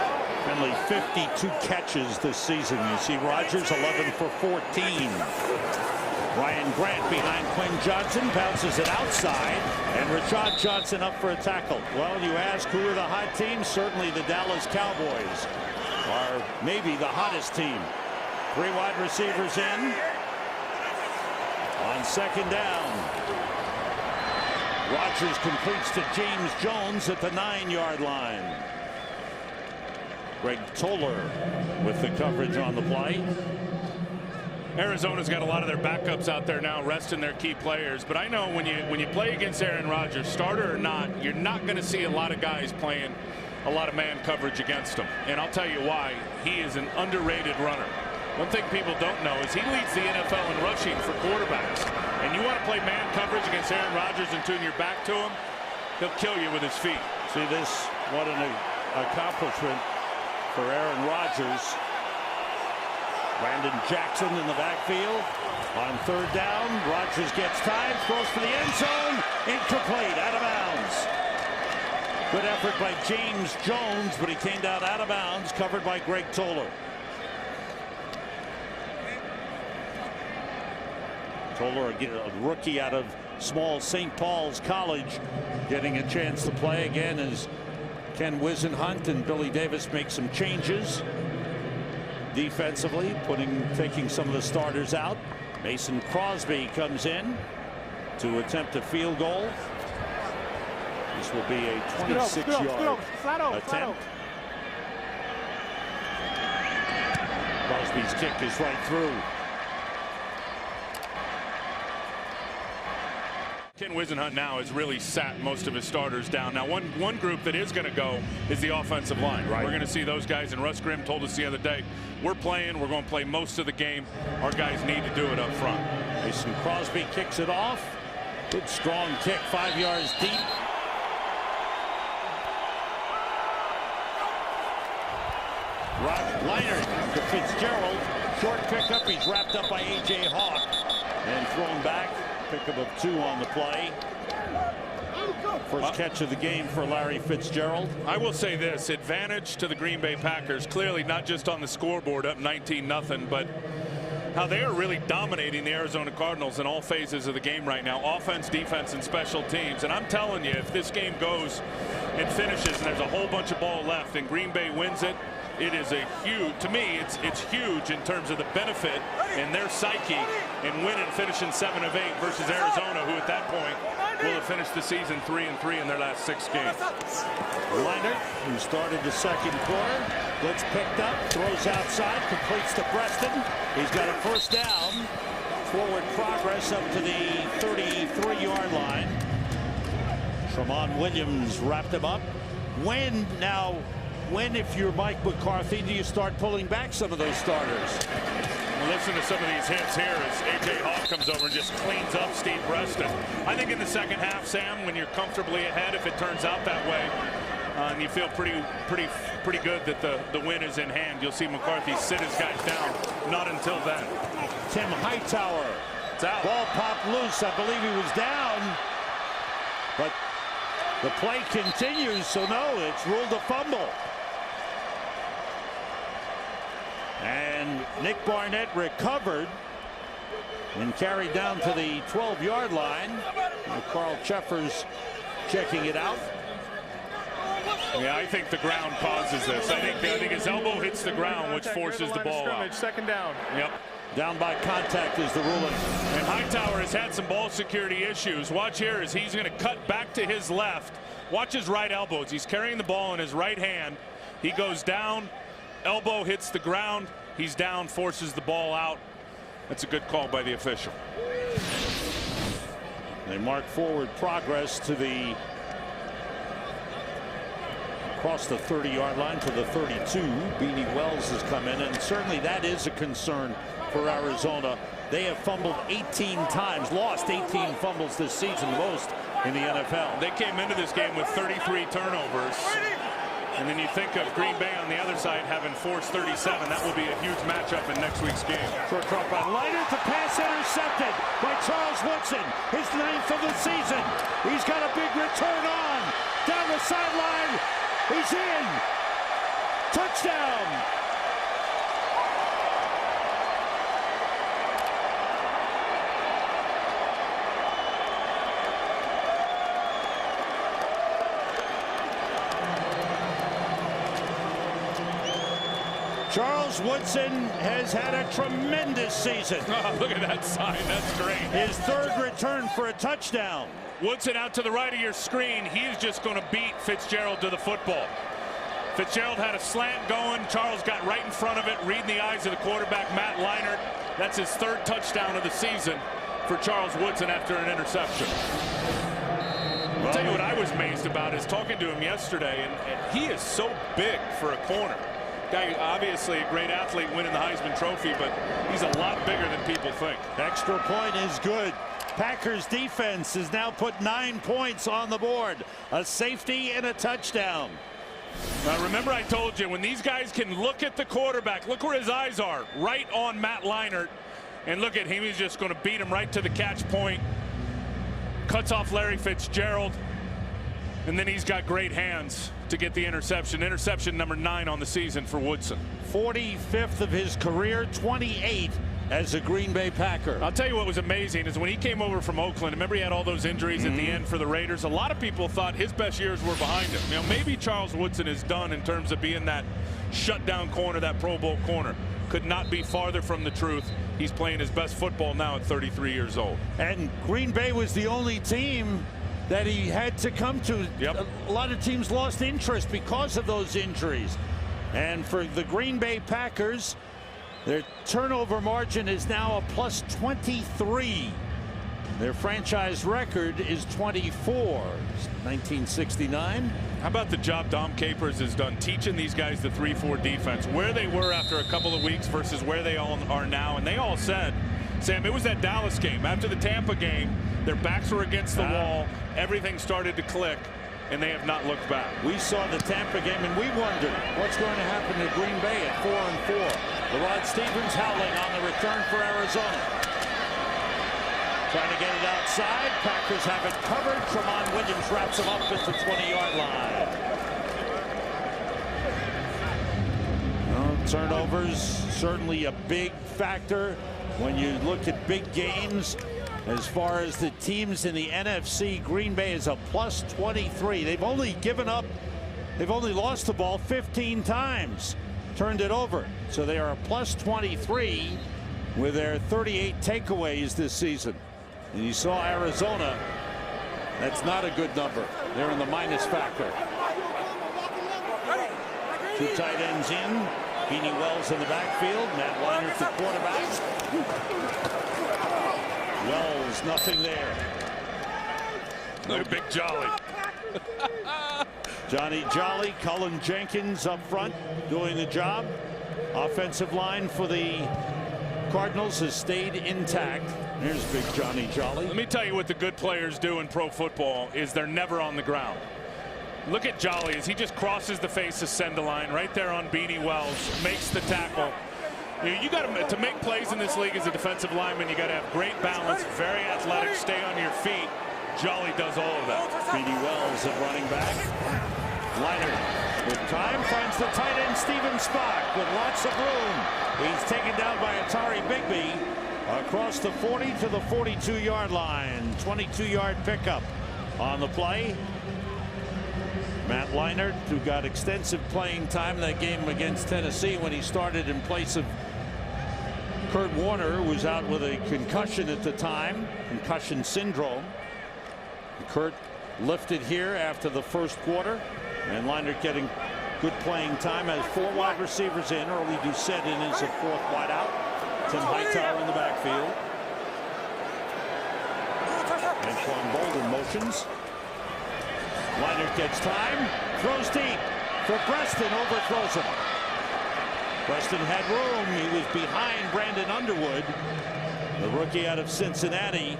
Finley 52 catches this season. You see Rodgers 11 for 14. Ryan Grant behind Quinn Johnson, bounces it outside, and Rashad Johnson up for a tackle. Well, you ask who are the hot teams? Certainly the Dallas Cowboys are maybe the hottest team. 3 wide receivers in. On second down, Rodgers completes to James Jones at the 9-yard line. Greg Toller with the coverage on the play. Arizona's got a lot of their backups out there now resting their key players, but I know when you play against Aaron Rodgers, starter or not, you're not going to see a lot of guys playing a lot of man coverage against him. And I'll tell you why. He is an underrated runner. One thing people don't know is he leads the NFL in rushing for quarterbacks. And you want to play man coverage against Aaron Rodgers and turn your back to him, he'll kill you with his feet. See this, what an accomplishment for Aaron Rodgers. Brandon Jackson in the backfield. On third down, Rodgers gets time, throws for the end zone, incomplete, out of bounds. Good effort by James Jones, but he came down out of bounds, covered by Greg Toller. Toller, a rookie out of small St. Paul's College, getting a chance to play again as Ken Wisenhunt and Billy Davis make some changes defensively, taking some of the starters out. Mason Crosby comes in to attempt a field goal. This will be a 26-yard attempt. Crosby's kick is right through. Ken Wisenhunt now has really sat most of his starters down. Now one group that is going to go is the offensive line. Right. We're going to see those guys, and Russ Grimm told us the other day, we're going to play most of the game. Our guys need to do it up front. Mason Crosby kicks it off. Good strong kick, 5 yards deep. Leinart to Fitzgerald. Short pickup. He's wrapped up by A.J. Hawk and thrown back. Pickup of 2 on the play. First catch of the game for Larry Fitzgerald. I will say this, advantage to the Green Bay Packers, clearly not just on the scoreboard up 19-0, but how they are really dominating the Arizona Cardinals in all phases of the game right now, offense, defense, and special teams. And I'm telling you, if this game goes and finishes and there's a whole bunch of ball left and Green Bay wins it, it is a huge, to me, it's huge in terms of the benefit in their psyche in winning, finishing 7 of 8 versus Arizona, who at that point will have finished the season 3-3 in their last 6 games. Leinart, who started the second quarter, blitz picked up, throws outside, completes to Preston. He's got a first down. Forward progress up to the 33-yard line. Tramon Williams wrapped him up. When, if you're Mike McCarthy, do you start pulling back some of those starters? Well, listen to some of these hits here as A.J. Hawk comes over and just cleans up Steve Preston. I think in the second half, Sam, when you're comfortably ahead, if it turns out that way, and you feel pretty good that the win is in hand, you'll see McCarthy sit his guys down. Not until then. Tim Hightower. It's out. Ball popped loose. I believe he was down. But the play continues, so no, it's ruled a fumble. And Nick Barnett recovered and carried down to the 12-yard line. Carl Cheffers checking it out. Yeah, I think the ground causes this. I think his elbow hits the ground, which forces the ball out. Second down. Yep. Down by contact is the ruling. And Hightower has had some ball security issues. Watch here as he's going to cut back to his left. Watch his right elbow. He's carrying the ball in his right hand. He goes down. Elbow hits the ground. He's down, forces the ball out. That's a good call by the official. They mark forward progress to the across the 30-yard line to the 32. Beanie Wells has come in, and certainly that is a concern for Arizona. They have fumbled 18 times, lost 18 fumbles this season, most in the NFL. They came into this game with 33 turnovers. And then you think of Green Bay on the other side having forced 37. That will be a huge matchup in next week's game. Short drop by Leinart, the pass intercepted by Charles Woodson. His 9th of the season. He's got a big return on. Down the sideline. He's in. Touchdown. Charles Woodson has had a tremendous season. Oh, look at that sign. That's great. His third return for a touchdown. Woodson out to the right of your screen. He is just going to beat Fitzgerald to the football. Fitzgerald had a slant going. Charles got right in front of it, reading the eyes of the quarterback, Matt Leinart. That's his third touchdown of the season for Charles Woodson after an interception. I'll tell you what I was amazed about is talking to him yesterday, and he is so big for a corner. Guy, obviously a great athlete winning the Heisman Trophy, but he's a lot bigger than people think. Extra point is good. Packers defense has now put 9 points on the board. A safety and a touchdown. Now remember, I told you, when these guys can look at the quarterback, look where his eyes are, right on Matt Leinart, and look at him. He's just going to beat him right to the catch point. Cuts off Larry Fitzgerald, and then he's got great hands to get the interception. Interception number 9 on the season for Woodson. 45th of his career, 28 as a Green Bay Packer. I'll tell you what was amazing is when he came over from Oakland, remember he had all those injuries at the end for the Raiders. A lot of people thought his best years were behind him. You know, maybe Charles Woodson is done in terms of being that shutdown corner, that Pro Bowl corner. Could not be farther from the truth. He's playing his best football now at 33 years old. And Green Bay was the only team that he had to come to. Yep. A lot of teams lost interest because of those injuries. And for the Green Bay Packers, their turnover margin is now a plus 23. Their franchise record is 24. 1969. How about the job Dom Capers has done teaching these guys the 3-4 defense, where they were after a couple of weeks versus where they all are now. And they all said, Sam, it was that Dallas game. After the Tampa game, their backs were against the wall. Everything started to click, and they have not looked back. We saw the Tampa game, and we wondered what's going to happen to Green Bay at 4-4. Rod Stevens howling on the return for Arizona. Trying to get it outside. Packers have it covered. Tramon Williams wraps him up at the 20-yard line. Well, turnovers certainly a big factor when you look at big games. As far as the teams in the NFC, Green Bay is a plus 23. They've only lost the ball 15 times, turned it over. So they are a plus 23 with their 38 takeaways this season. And you saw Arizona. That's not a good number. They're in the minus factor. 2 tight ends in. Beanie Wells in the backfield. Matt Leinart the quarterback. Wells, nothing there. Look at Big Jolly. Johnny Jolly, Cullen Jenkins up front doing the job. Offensive line for the Cardinals has stayed intact. Here's Big Johnny Jolly. Let me tell you what the good players do in pro football is they're never on the ground. Look at Jolly as he just crosses the face of Sendeline right there on Beanie Wells, makes the tackle. You got to make plays in this league as a defensive lineman. You got to have great balance, very athletic, stay on your feet. Jolly does all of that. Beanie Wells at running back. Leinart with time finds the tight end Steven Spock with lots of room. He's taken down by Atari Bigby across the 40 to the 42-yard line. 22-yard pickup on the play. Matt Leinart, who got extensive playing time in that game against Tennessee when he started in place of Kurt Warner, who was out with a concussion at the time, concussion syndrome. Kurt lifted here after the first quarter, and Leinart getting good playing time. Has 4 wide receivers in. Early Doucette in is a 4th wide out. Tim Hightower in the backfield. Anquan Bolden motions. Leinart gets time, throws deep for Preston, overthrows him. Preston had room. He was behind Brandon Underwood, the rookie out of Cincinnati,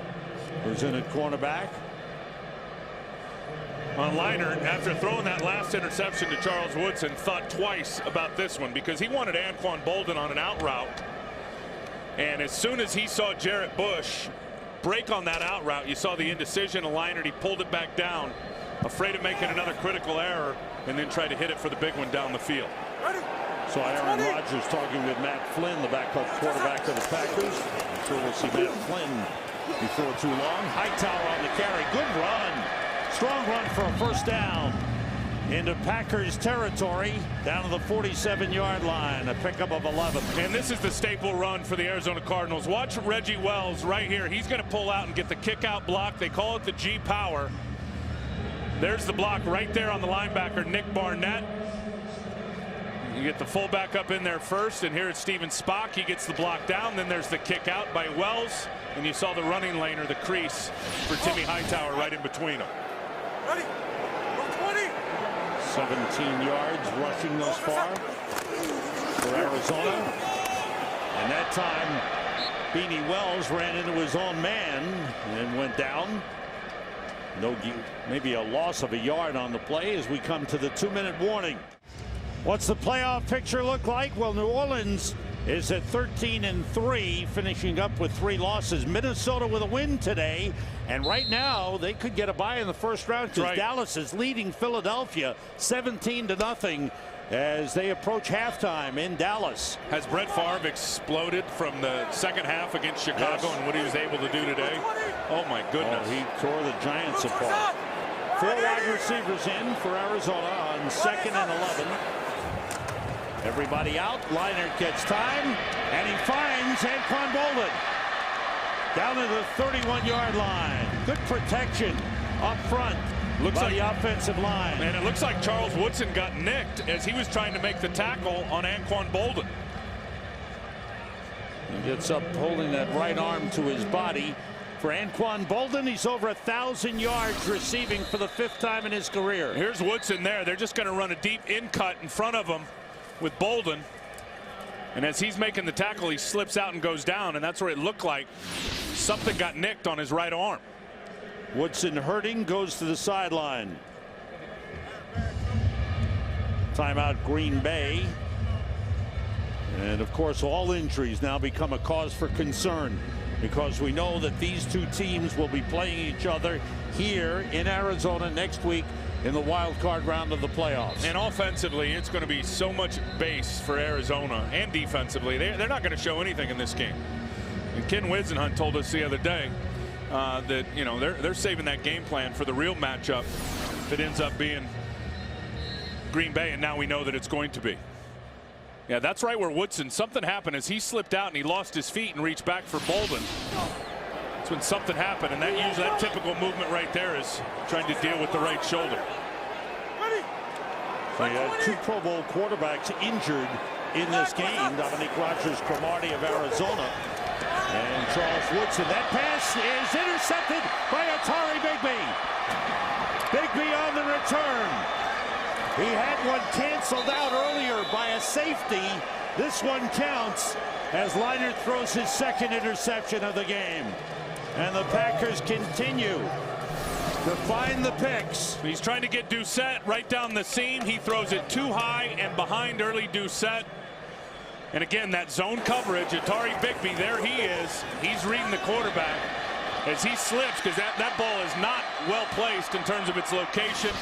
who's in at cornerback. On Leinart, after throwing that last interception to Charles Woodson, thought twice about this one because he wanted Anquan Bolden on an out route. And as soon as he saw Jarrett Bush break on that out route, you saw the indecision of Leinart. He pulled it back down, afraid of making another critical error, and then tried to hit it for the big one down the field. So Aaron Rodgers talking with Matt Flynn, the backup quarterback of the Packers. I'm sure we'll see Matt Flynn before too long. Hightower on the carry. Good run. Strong run for a first down. into Packers territory down to the 47-yard line. A pickup of 11. And this is the staple run for the Arizona Cardinals. Watch Reggie Wells right here. He's going to pull out and get the kick out block. They call it the G power. There's the block right there on the linebacker, Nick Barnett. You get the fullback up in there first, and here it's Steven Spock. He gets the block down. Then there's the kick out by Wells, and you saw the running lane or the crease for Timmy Hightower right in between them. Ready? 17 yards rushing thus far for Arizona. And that time, Beanie Wells ran into his own man and went down. Maybe a loss of a yard on the play as we come to the 2-minute warning. What's the playoff picture look like? Well, New Orleans is at 13-3, finishing up with 3 losses. Minnesota with a win today, and right now they could get a bye in the first round because Dallas is leading Philadelphia 17-0 as they approach halftime in Dallas. Has Brett Favre exploded from the second half against Chicago and what he was able to do today? Oh my goodness. Oh, he tore the Giants apart. 4 wide receivers in for Arizona on 2nd and 11. Everybody out. Leinart gets time, and he finds Anquan Boldin down to the 31-yard line. Good protection up front. Looks like the offensive line. And it looks like Charles Woodson got nicked as he was trying to make the tackle on Anquan Boldin. He gets up holding that right arm to his body. For Anquan Boldin, he's over 1,000 yards receiving for the 5th time in his career. Here's Woodson there. They're just going to run a deep in cut in front of him with Boldin, and as he's making the tackle, he slips out and goes down, and that's where it looked like something got nicked on his right arm. Woodson hurting, goes to the sideline. Timeout Green Bay. And of course, all injuries now become a cause for concern because we know that these two teams will be playing each other here in Arizona next week in the wild card round of the playoffs. And offensively, it's going to be so much base for Arizona, and defensively, they're not going to show anything in this game. And Ken Wisenhunt told us the other day that they're saving that game plan for the real matchup if it ends up being Green Bay, and now we know that it's going to be. Yeah, that's right where Woodson, something happened as he slipped out and he lost his feet and reached back for Boldin. That's when something happened, and that typical movement right there is trying to deal with the right shoulder. So you had 2 Pro Bowl quarterbacks injured in this game. Dominique Rodgers-Cromartie of Arizona and Charles Woodson. That pass is intercepted by Atari Bigby. Bigby on the return. He had one canceled out earlier by a safety. This one counts as Leinart throws his 2nd interception of the game. And the Packers continue to find the picks. He's trying to get Doucette right down the seam. He throws it too high and behind early Doucette. And again, that zone coverage, Atari Bigby, there he is. He's reading the quarterback as he slips because that ball is not well placed in terms of its location.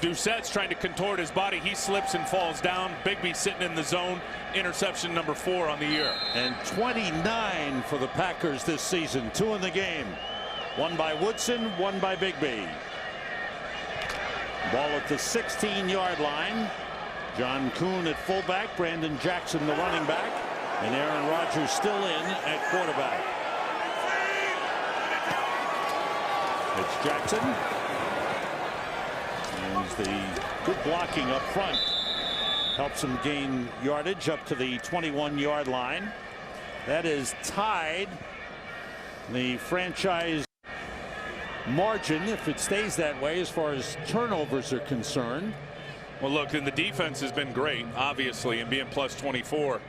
Doucette's trying to contort his body. He slips and falls down. Bigby sitting in the zone. Interception number 4 on the year. And 29 for the Packers this season. 2 in the game. 1 by Woodson, 1 by Bigby. Ball at the 16-yard line. John Kuhn at fullback. Brandon Jackson the running back. And Aaron Rodgers still in at quarterback. It's Jackson. And the good blocking up front helps him gain yardage up to the 21-yard line. That is tied the franchise margin if it stays that way as far as turnovers are concerned. Well, look, and the defense has been great, obviously, and being plus 24.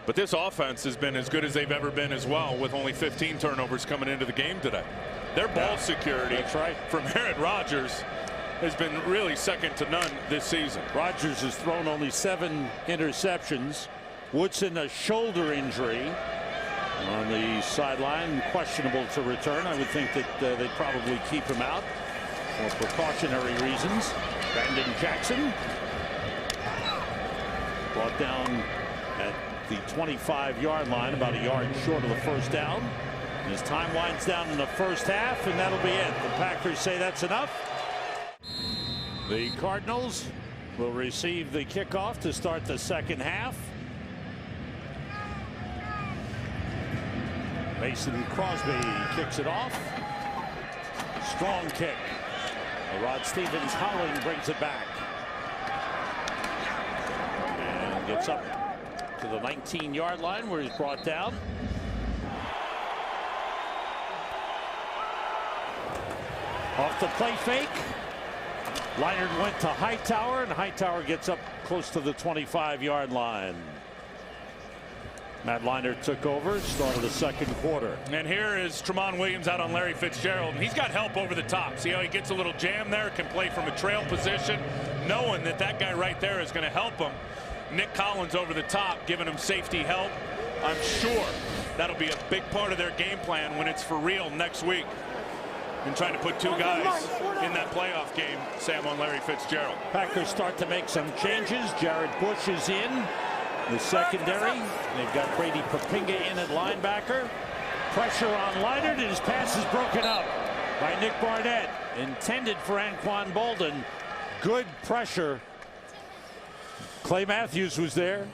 But this offense has been as good as they've ever been as well, with only 15 turnovers coming into the game today. Their ball security from Aaron Rodgers has been really second to none this season. Rodgers has thrown only 7 interceptions. Woodson a shoulder injury on the sideline, questionable to return. I would think that they'd probably keep him out for precautionary reasons. Brandon Jackson brought down at the 25-yard line, about a yard short of the first down. As time winds down in the first half, and that'll be it. The Packers say that's enough. The Cardinals will receive the kickoff to start the second half. Mason Crosby kicks it off. Strong kick. Rod Stevens Howling brings it back. And gets up to the 19-yard line where he's brought down. Off the play fake. Leinart went to Hightower, and Hightower gets up close to the 25-yard line. Matt Leinart took over, started the second quarter. And here is Tramon Williams out on Larry Fitzgerald. He's got help over the top. See how he gets a little jam there, can play from a trail position, knowing that that guy right there is going to help him. Nick Collins over the top, giving him safety help. I'm sure that'll be a big part of their game plan when it's for real next week. And trying to put two guys in that playoff game, Sam, on Larry Fitzgerald. Packers start to make some changes. Jared Bush is in the secondary. They've got Brady Papinga in at linebacker. Pressure on Leinart, and his pass is broken up by Nick Barnett. Intended for Anquan Bolden. Good pressure. Clay Matthews was there.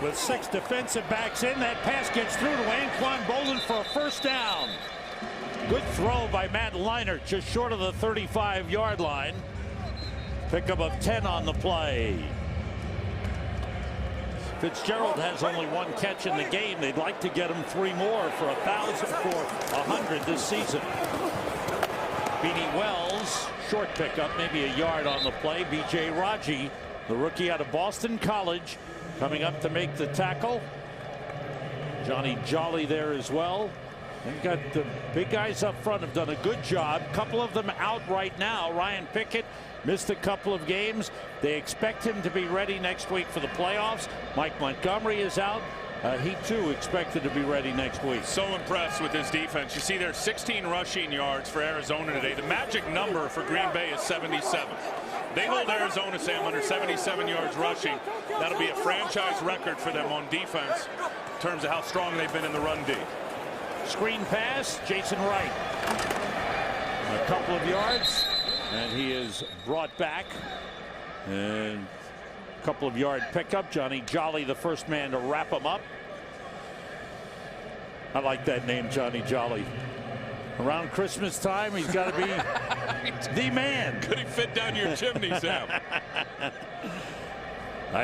With 6 defensive backs in, that pass gets through to Anquan Bolden for a first down. Good throw by Matt Leinart, just short of the 35-yard line. Pickup of 10 on the play. Fitzgerald has only 1 catch in the game. They'd like to get him 3 more for 100 this season. Beanie Wells, short pickup, maybe a yard on the play. B.J. Raji, the rookie out of Boston College, coming up to make the tackle. Johnny Jolly there as well. They've got the big guys up front have done a good job. A couple of them out right now. Ryan Pickett missed a couple of games. They expect him to be ready next week for the playoffs. Mike Montgomery is out. He too expected to be ready next week. So impressed with his defense. You see there's 16 rushing yards for Arizona today. The magic number for Green Bay is 77. They hold Arizona, Sam, under 77 yards rushing. That'll be a franchise record for them on defense in terms of how strong they've been in the run D. Screen pass, Jason Wright. A couple of yards, and he is brought back. And a couple of yard pickup. Johnny Jolly, the first man to wrap him up. I like that name, Johnny Jolly. Around Christmas time, he's got to be the man. Could he fit down your chimney, Sam?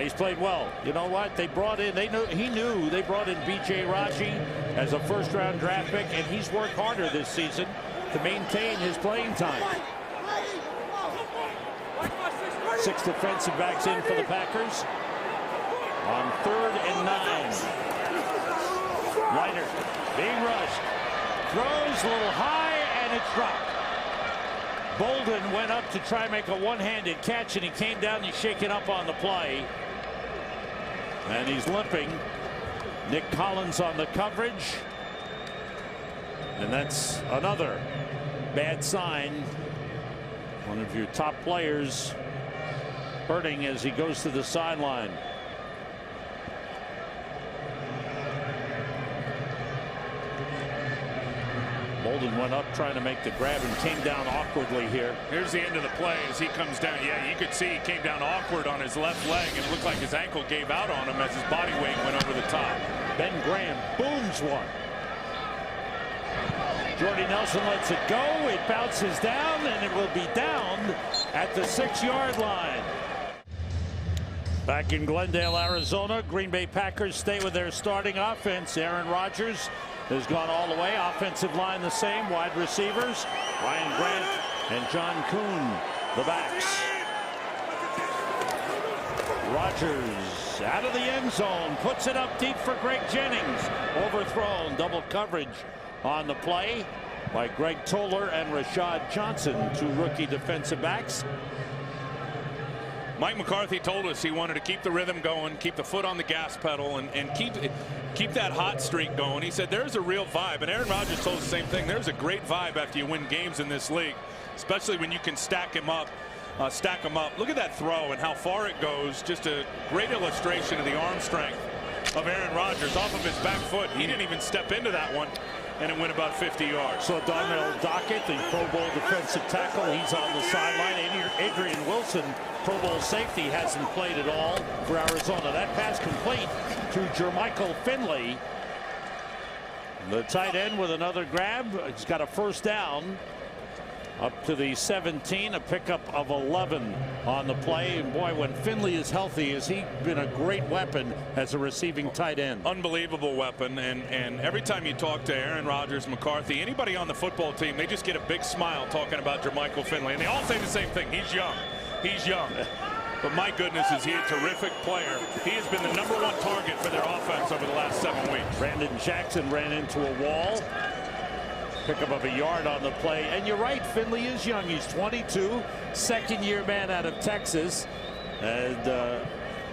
He's played well. You know what? They brought in, he knew they brought in B.J. Raji as a first-round draft pick, and he's worked harder this season to maintain his playing time. 6 defensive backs in for the Packers. On 3rd and 9. Leinart being rushed. Throws a little high, and it's dropped. Bolden went up to try and make a one-handed catch, and he came down and shaken up on the play. And he's limping. Nick Collins on the coverage. And that's another bad sign. One of your top players hurting as he goes to the sideline. Bolden went up trying to make the grab and came down awkwardly here. Here's the end of the play as he comes down. Yeah, you could see he came down awkward on his left leg, and it looked like his ankle gave out on him as his body weight went over the top. Ben Graham booms one. Jordy Nelson lets it go. It bounces down, and it will be downed at the 6-yard line. Back in Glendale, Arizona, Green Bay Packers stay with their starting offense. Aaron Rodgers has gone all the way. Offensive line the same. Wide receivers, Ryan Grant and John Kuhn, the backs. Rodgers out of the end zone, puts it up deep for Greg Jennings. Overthrown, double coverage on the play by Greg Toller and Rashad Johnson, 2 rookie defensive backs. Mike McCarthy told us he wanted to keep the rhythm going, keep the foot on the gas pedal, and keep that hot streak going. He said there's a real vibe, and Aaron Rodgers told us the same thing. There's a great vibe after you win games in this league, especially when you can stack them up. Look at that throw and how far it goes. Just a great illustration of the arm strength of Aaron Rodgers off of his back foot. He didn't even step into that one. and it went about 50 yards. So Darnell Dockett, the Pro Bowl defensive tackle, he's on the sideline. Adrian Wilson, Pro Bowl safety, hasn't played at all for Arizona. That pass complete to Jermichael Finley. The tight end with another grab. He's got a first down up to the 17, a pickup of 11 on the play. And boy, when Finley is healthy, has he been a great weapon as a receiving tight end. Unbelievable weapon. And every time you talk to Aaron Rodgers, McCarthy, anybody on the football team, they just get a big smile talking about Jermichael Finley. And they all say the same thing. He's young. He's young. But my goodness, is he a terrific player. He has been the #1 target for their offense over the last 7 weeks. Brandon Jackson ran into a wall. Pickup of a yard on the play. And you're right, Finley is young. He's 22, second-year man out of Texas, and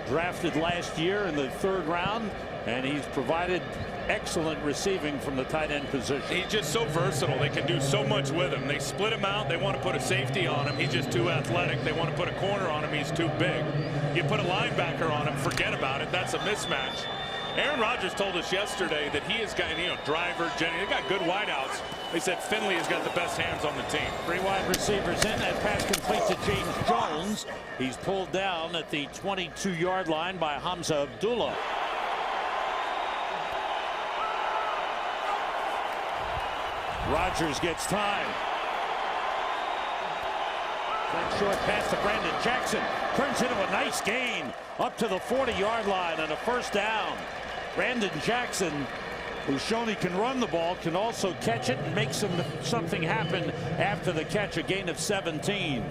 drafted last year in the 3rd round, and he's provided excellent receiving from the tight end position. He's just so versatile. They can do so much with him. They split him out. They want to put a safety on him. He's just too athletic. They want to put a corner on him. He's too big. You put a linebacker on him, forget about it. That's a mismatch. Aaron Rodgers told us yesterday that he has got, Driver, Jenny, they got good wideouts. They said Finley has got the best hands on the team. 3 wide receivers in. That pass complete to James Jones. He's pulled down at the 22-yard line by Hamza Abdullah. Rodgers gets time. That short pass to Brandon Jackson turns into a nice gain up to the 40-yard line and a first down. Brandon Jackson, who's shown he can run the ball, can also catch it and make something happen after the catch. A gain of 17.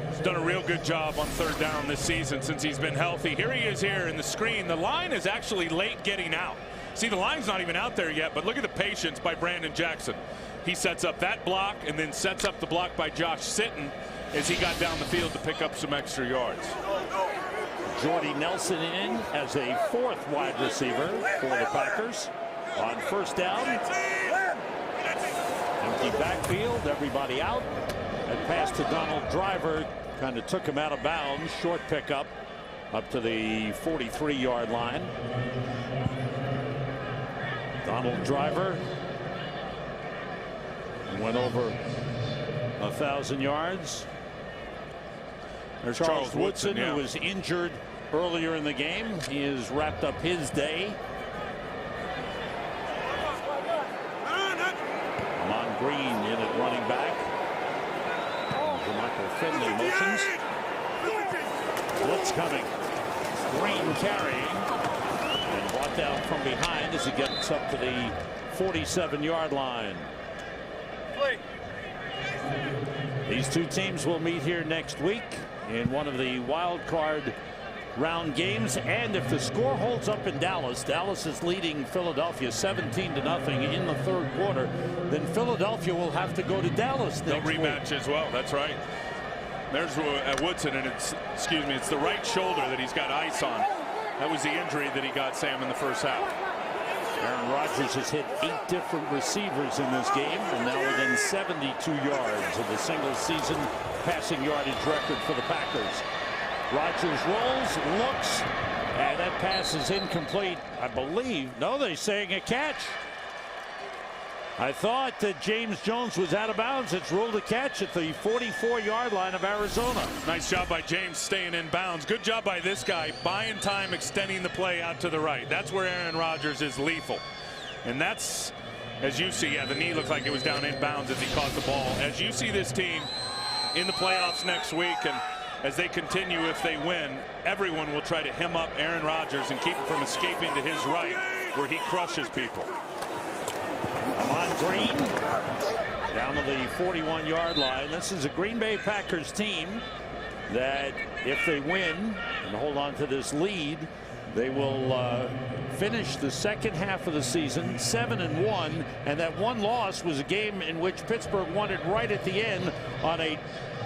He's done a real good job on 3rd down this season since he's been healthy. Here he is here in the screen. The line is actually late getting out. See, the line's not even out there yet, but look at the patience by Brandon Jackson. He sets up that block and then sets up the block by Josh Sitton as he got down the field to pick up some extra yards. Jordy Nelson in as a 4th wide receiver for the Packers. On first down, empty backfield, everybody out. And pass to Donald Driver kind of took him out of bounds. Short pickup up to the 43-yard line. Donald Driver went over 1,000 yards. There's Charles Woodson, who was injured earlier in the game. He has wrapped up his day. Amon Green in at running back. Jermichael Finley motions. Blitz coming. Green carrying. And brought down from behind as he gets up to the 47-yard line. These two teams will meet here next week in one of the wild card round games, and if the score holds up in Dallas, Dallas is leading Philadelphia 17-0 in the 3rd quarter, then Philadelphia will have to go to Dallas next week. They'll rematch as well. That's right. There's Woodson, and it's the right shoulder that he's got ice on. That was the injury that he got, Sam, in the first half. Rodgers has hit 8 different receivers in this game, and now within 72 yards of the single season passing yardage record for the Packers. Rodgers rolls, looks, and that pass is incomplete. I believe. No, they're saying a catch. I thought that James Jones was out of bounds. It's ruled a catch at the 44-yard line of Arizona. Nice job by James staying in bounds. Good job by this guy, buying time, extending the play out to the right. That's where Aaron Rodgers is lethal. And that's, as you see, the knee looked like it was down in bounds as he caught the ball. As you see this team in the playoffs next week, and as they continue, if they win, everyone will try to hem up Aaron Rodgers and keep him from escaping to his right, where he crushes people. Amon Green down to the 41-yard line. This is a Green Bay Packers team that, if they win and hold on to this lead, they will finish the second half of the season 7-1, and that one loss was a game in which Pittsburgh won it right at the end on a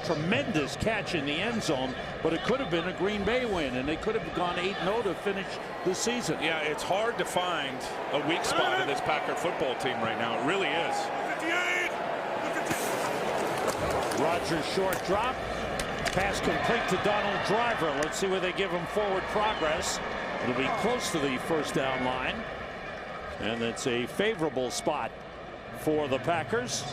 tremendous catch in the end zone, but it could have been a Green Bay win, and they could have gone 8-0 to finish the season. Yeah, it's hard to find a weak spot in this Packer football team right now. It really is. Rodgers short drop. Pass complete to Donald Driver. Let's see where they give him forward progress. It'll be close to the first down line, and it's a favorable spot for the Packers.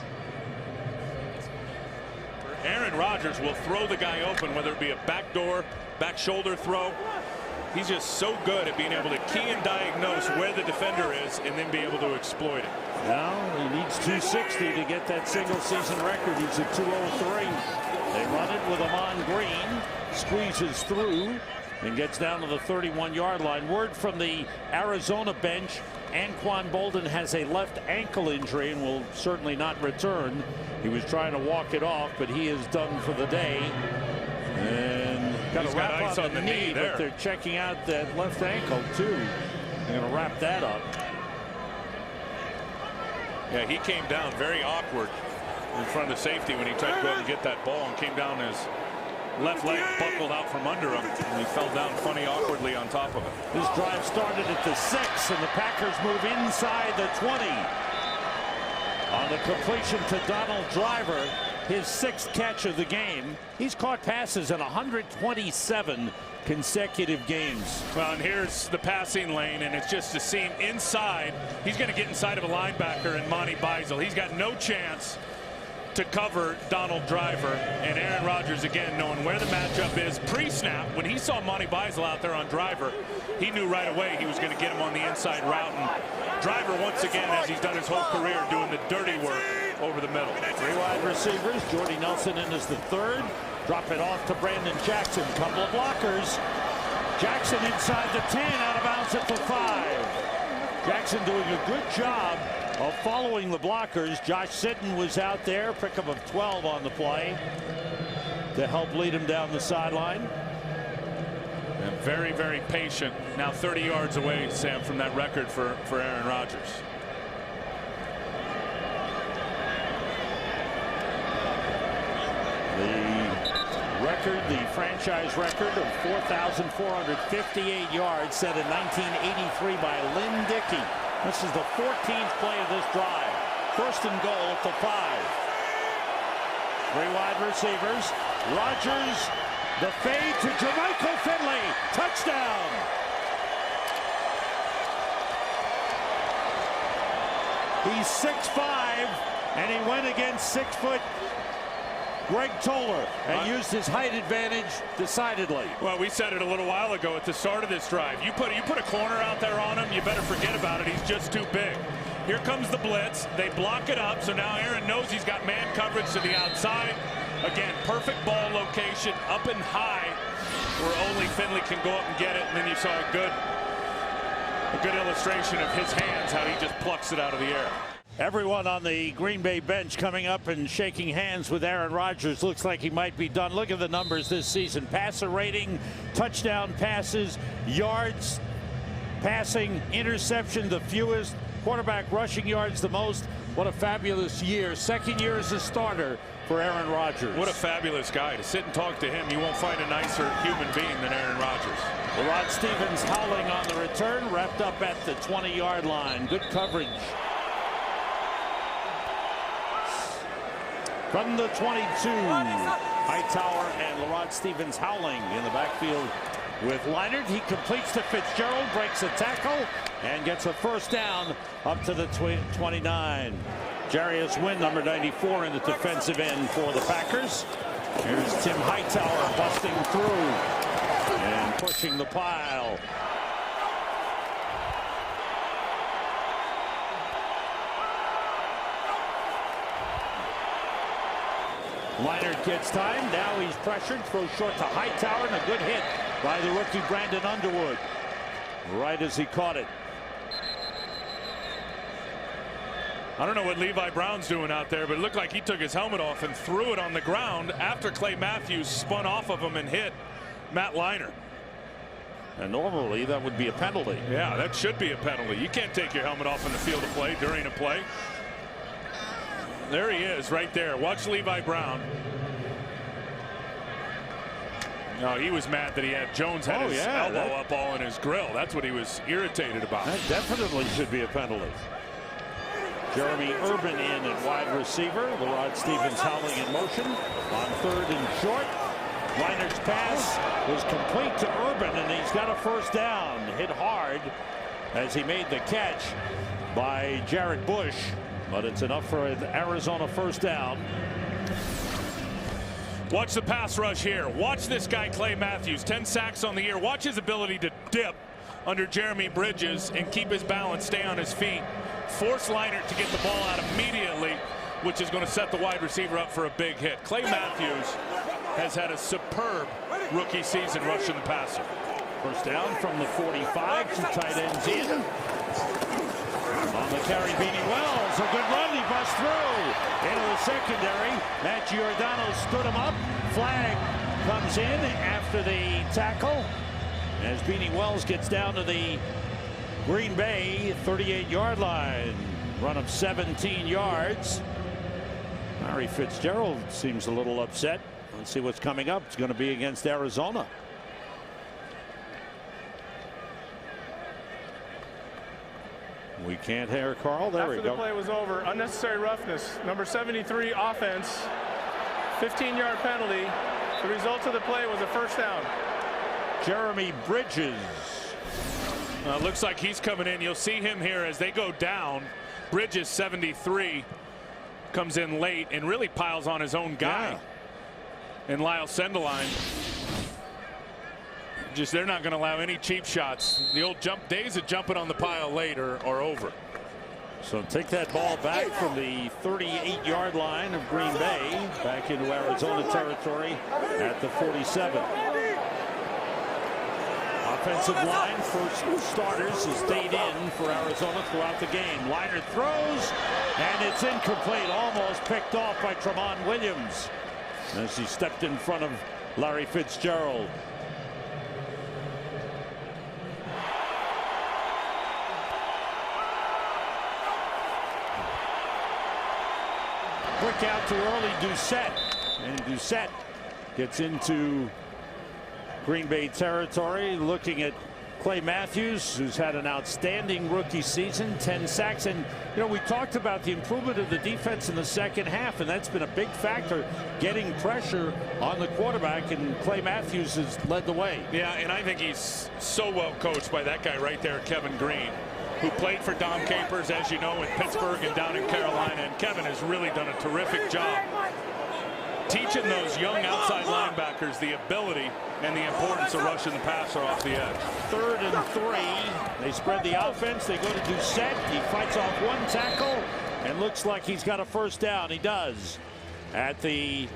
Aaron Rodgers will throw the guy open, whether it be a backdoor, back shoulder throw. He's just so good at being able to key and diagnose where the defender is and then be able to exploit it. Now he needs 260 to get that single season record. He's at 203. They run it with Amon Green, squeezes through and gets down to the 31-yard line. Word from the Arizona bench, Anquan Bolden has a left ankle injury and will certainly not return. He was trying to walk it off, but he is done for the day. And got a wrap ice on the knee, but they're checking out that left ankle too. They're going to wrap that up. Yeah, he came down very awkward in front of safety when he tried to go and get that ball, and came down, his left leg buckled out from under him, and he fell down funny awkwardly on top of it. This drive started at the 6, and the Packers move inside the 20 on the completion to Donald Driver, his 6th catch of the game. He's caught passes in 127 consecutive games. Well, and here's the passing lane, and it's just a seam inside. He's going to get inside of a linebacker in Monty Beisel. He's got no chance to cover Donald Driver, and Aaron Rodgers, again, knowing where the matchup is pre-snap. When he saw Monty Beisel out there on Driver, he knew right away he was going to get him on the inside route. And Driver, once again, as he's done his whole career, doing the dirty work over the middle. 3 wide receivers. Jordy Nelson in as the 3rd. Drop it off to Brandon Jackson. Couple of blockers. Jackson inside the 10, out of bounds at the 5. Jackson doing a good job of following the blockers. Josh Sitton was out there, pickup of 12 on the play to help lead him down the sideline. And very, very patient. Now 30 yards away, Sam, from that record for Aaron Rodgers. The franchise record of 4,458 yards set in 1983 by Lynn Dickey. This is the 14th play of this drive. 1st and goal at the 5. 3 wide receivers. Rodgers, the fade to Jermichael Finley. Touchdown. He's 6'5", and he went against 6-foot Greg Toller and used his height advantage decidedly. Well, we said it a little while ago at the start of this drive. You put a corner out there on him, you better forget about it. He's just too big. Here comes the blitz. They block it up, so now Aaron knows he's got man coverage to the outside. Again, perfect ball location, up and high, where only Finley can go up and get it. And then you saw a good illustration of his hands, how he just plucks it out of the air. Everyone on the Green Bay bench coming up and shaking hands with Aaron Rodgers. Looks like he might be done. Look at the numbers this season. Passer rating, touchdown passes, yards passing, interception the fewest, quarterback rushing yards the most. What a fabulous year. 2nd year as a starter for Aaron Rodgers. What a fabulous guy. To sit and talk to him, you won't find a nicer human being than Aaron Rodgers. Rod Stevens howling on the return, wrapped up at the 20-yard line. Good coverage. From the 22, Hightower and LaRod Stevens howling in the backfield with Leonard. He completes to Fitzgerald, breaks a tackle, and gets a 1st down up to the 29. Jarius Wynn, number 94, in the defensive end for the Packers. Here's Tim Hightower busting through and pushing the pile. Leonard gets time. Now he's pressured. Throws short to Hightower, and a good hit by the rookie Brandon Underwood. Right as he caught it. I don't know what Levi Brown's doing out there, but it looked like he took his helmet off and threw it on the ground after Clay Matthews spun off of him and hit Matt Leinart. And normally that would be a penalty. Yeah, that should be a penalty. You can't take your helmet off in the field of play during a play. There he is right there. Watch Levi Brown. No, he was mad that he had Jones had his elbow up all in his grill. That's what he was irritated about. That definitely should be a penalty. Jeremy Urban in at wide receiver. LaRod Stevens howling in motion on 3rd and short. Reiner's pass was complete to Urban, and he's got a 1st down. Hit hard as he made the catch by Jarrett Bush. but it's enough for an Arizona first down. Watch the pass rush here. Watch this guy, Clay Matthews, 10 sacks on the year. Watch his ability to dip under Jeremy Bridges and keep his balance, stay on his feet. Force Leinart to get the ball out immediately, which is going to set the wide receiver up for a big hit. Clay Matthews has had a superb rookie season rushing the passer. First down from the 45, two tight ends in. On the carry, Beanie Wells, a good run, he busts through into the secondary. Matt Giordano stood him up. Flag comes in after the tackle as Beanie Wells gets down to the Green Bay 38-yard line. Run of 17 yards. Larry Fitzgerald seems a little upset. Let's see what's coming up. It's going to be against Arizona. We can't hear Carl. There we go. After the play was over, unnecessary roughness. Number 73 offense, 15-yard penalty. The result of the play was a first down. Jeremy Bridges. Looks like he's coming in. You'll see him here as they go down. Bridges, 73, comes in late and really piles on his own guy. Yeah. And Lyle Sendeline. Just they're not going to allow any cheap shots. The old days of jumping on the pile late are over. So take that ball back from the 38-yard line of Green Bay back into Arizona territory at the 47. Offensive line for starters has stayed in for Arizona throughout the game. Leinart throws, and it's incomplete, almost picked off by Tramon Williams as he stepped in front of Larry Fitzgerald. Quick out to early Doucette, and Doucette gets into Green Bay territory, looking at Clay Matthews, who's had an outstanding rookie season, 10 sacks. And, you know, we talked about the improvement of the defense in the second half, and that's been a big factor, getting pressure on the quarterback, and Clay Matthews has led the way. Yeah, and I think he's so well coached by that guy right there, Kevin Green, who played for Dom Capers, as you know, in Pittsburgh and down in Carolina. And Kevin has really done a terrific job teaching those young outside linebackers the ability and the importance of rushing the passer off the edge. 3rd and 3. They spread the offense. They go to Doucette. He fights off one tackle and looks like he's got a first down. He does at the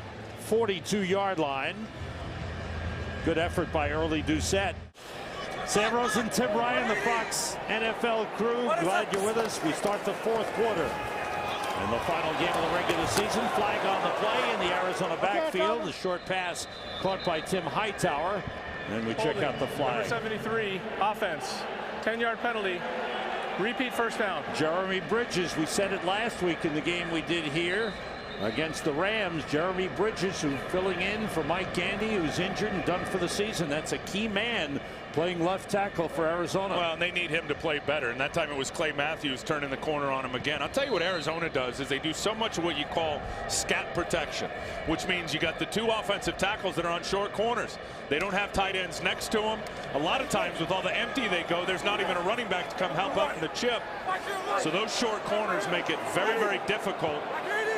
42-yard line. Good effort by Early Doucette. Sam Rosen, Tim Ryan, the Fox NFL crew. Glad you're with us. We start the 4th quarter. And the final game of the regular season. Flag on the play in the Arizona backfield. The short pass caught by Tim Hightower. And we check out the flag. Number 73, offense. 10-yard penalty. Repeat first down. Jeremy Bridges, we said it last week in the game we did here against the Rams. Jeremy Bridges, who's filling in for Mike Gandy, who's injured and done for the season. That's a key man playing left tackle for Arizona. Well, and they need him to play better, and that time it was Clay Matthews turning the corner on him again. I'll tell you what Arizona does is they do so much of what you call scat protection, which means you got the 2 offensive tackles that are on short corners. They don't have tight ends next to them. A lot of times with all the empty they go, there's not even a running back to come help out in the chip. So those short corners make it very, very difficult